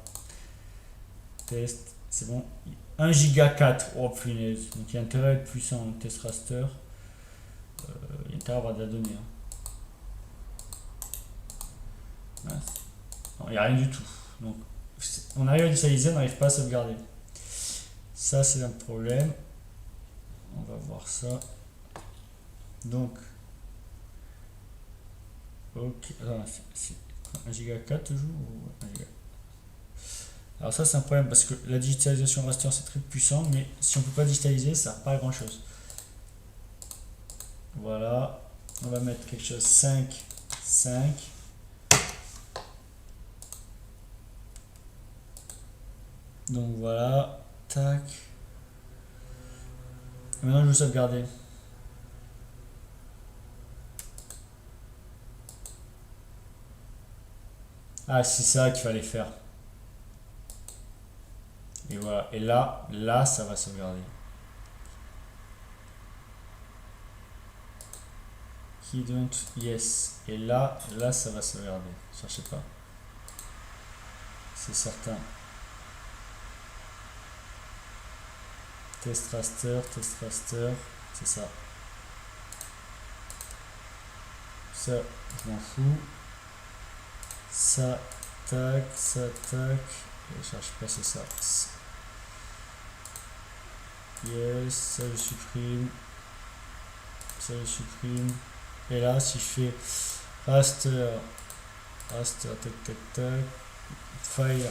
Test, c'est bon. 1 giga 4, oh punaise. Donc il y a intérêt à être puissant en test raster. Il y a intérêt à avoir de la donnée. Hein. Non, il n'y a rien du tout. Donc on arrive à digitaliser, on n'arrive pas à sauvegarder. Ça, c'est un problème. On va voir ça. Donc, ok, c'est 1 giga 4 toujours ou 1 giga. Alors ça c'est un problème parce que la digitalisation raster c'est très puissant, mais si on peut pas digitaliser ça sert pas à grand chose. Voilà, on va mettre quelque chose 5 5. Donc voilà, tac. Et maintenant je veux sauvegarder. Ah, c'est ça qu'il fallait faire. Et voilà, et là ça va sauvegarder. Qui don't yes. Et là ça va sauvegarder. Cherchez pas. C'est certain. Test raster, c'est ça. Ça, je m'en fous. Ça, tac, ça, tac. Et je cherche pas, c'est ça. Yes, ça je supprime. Ça je supprime. Et là, si je fais raster, tac, tac, tac, file.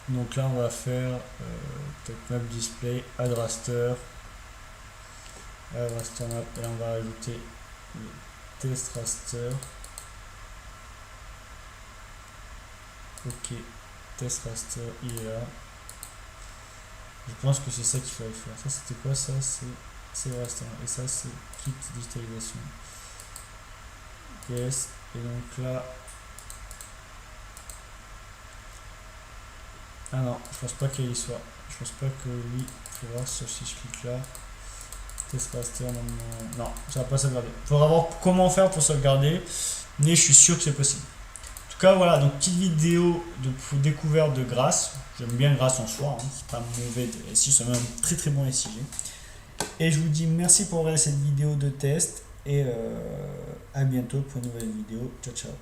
Donc là, on va faire map display, add raster map, et là, on va ajouter le test raster. Ok, test raster, il est là. Je pense que c'est ça qu'il fallait faire. Ça, c'était quoi ça? C'est le raster. Et ça, c'est kit digitalisation. Yes, et donc là. Ah non, je pense pas qu'il y soit. Je pense pas que lui, il faut voir si je clique là. Test raster, non, ça va pas sauvegarder. Il faudra voir comment faire pour sauvegarder, mais je suis sûr que c'est possible. En tout cas, voilà, donc petite vidéo de découverte de Grass. J'aime bien Grass en soi, hein, c'est pas mauvais de SIG, c'est même un très très bon SIG. Et je vous dis merci pour regarder cette vidéo de test et à bientôt pour une nouvelle vidéo. Ciao ciao.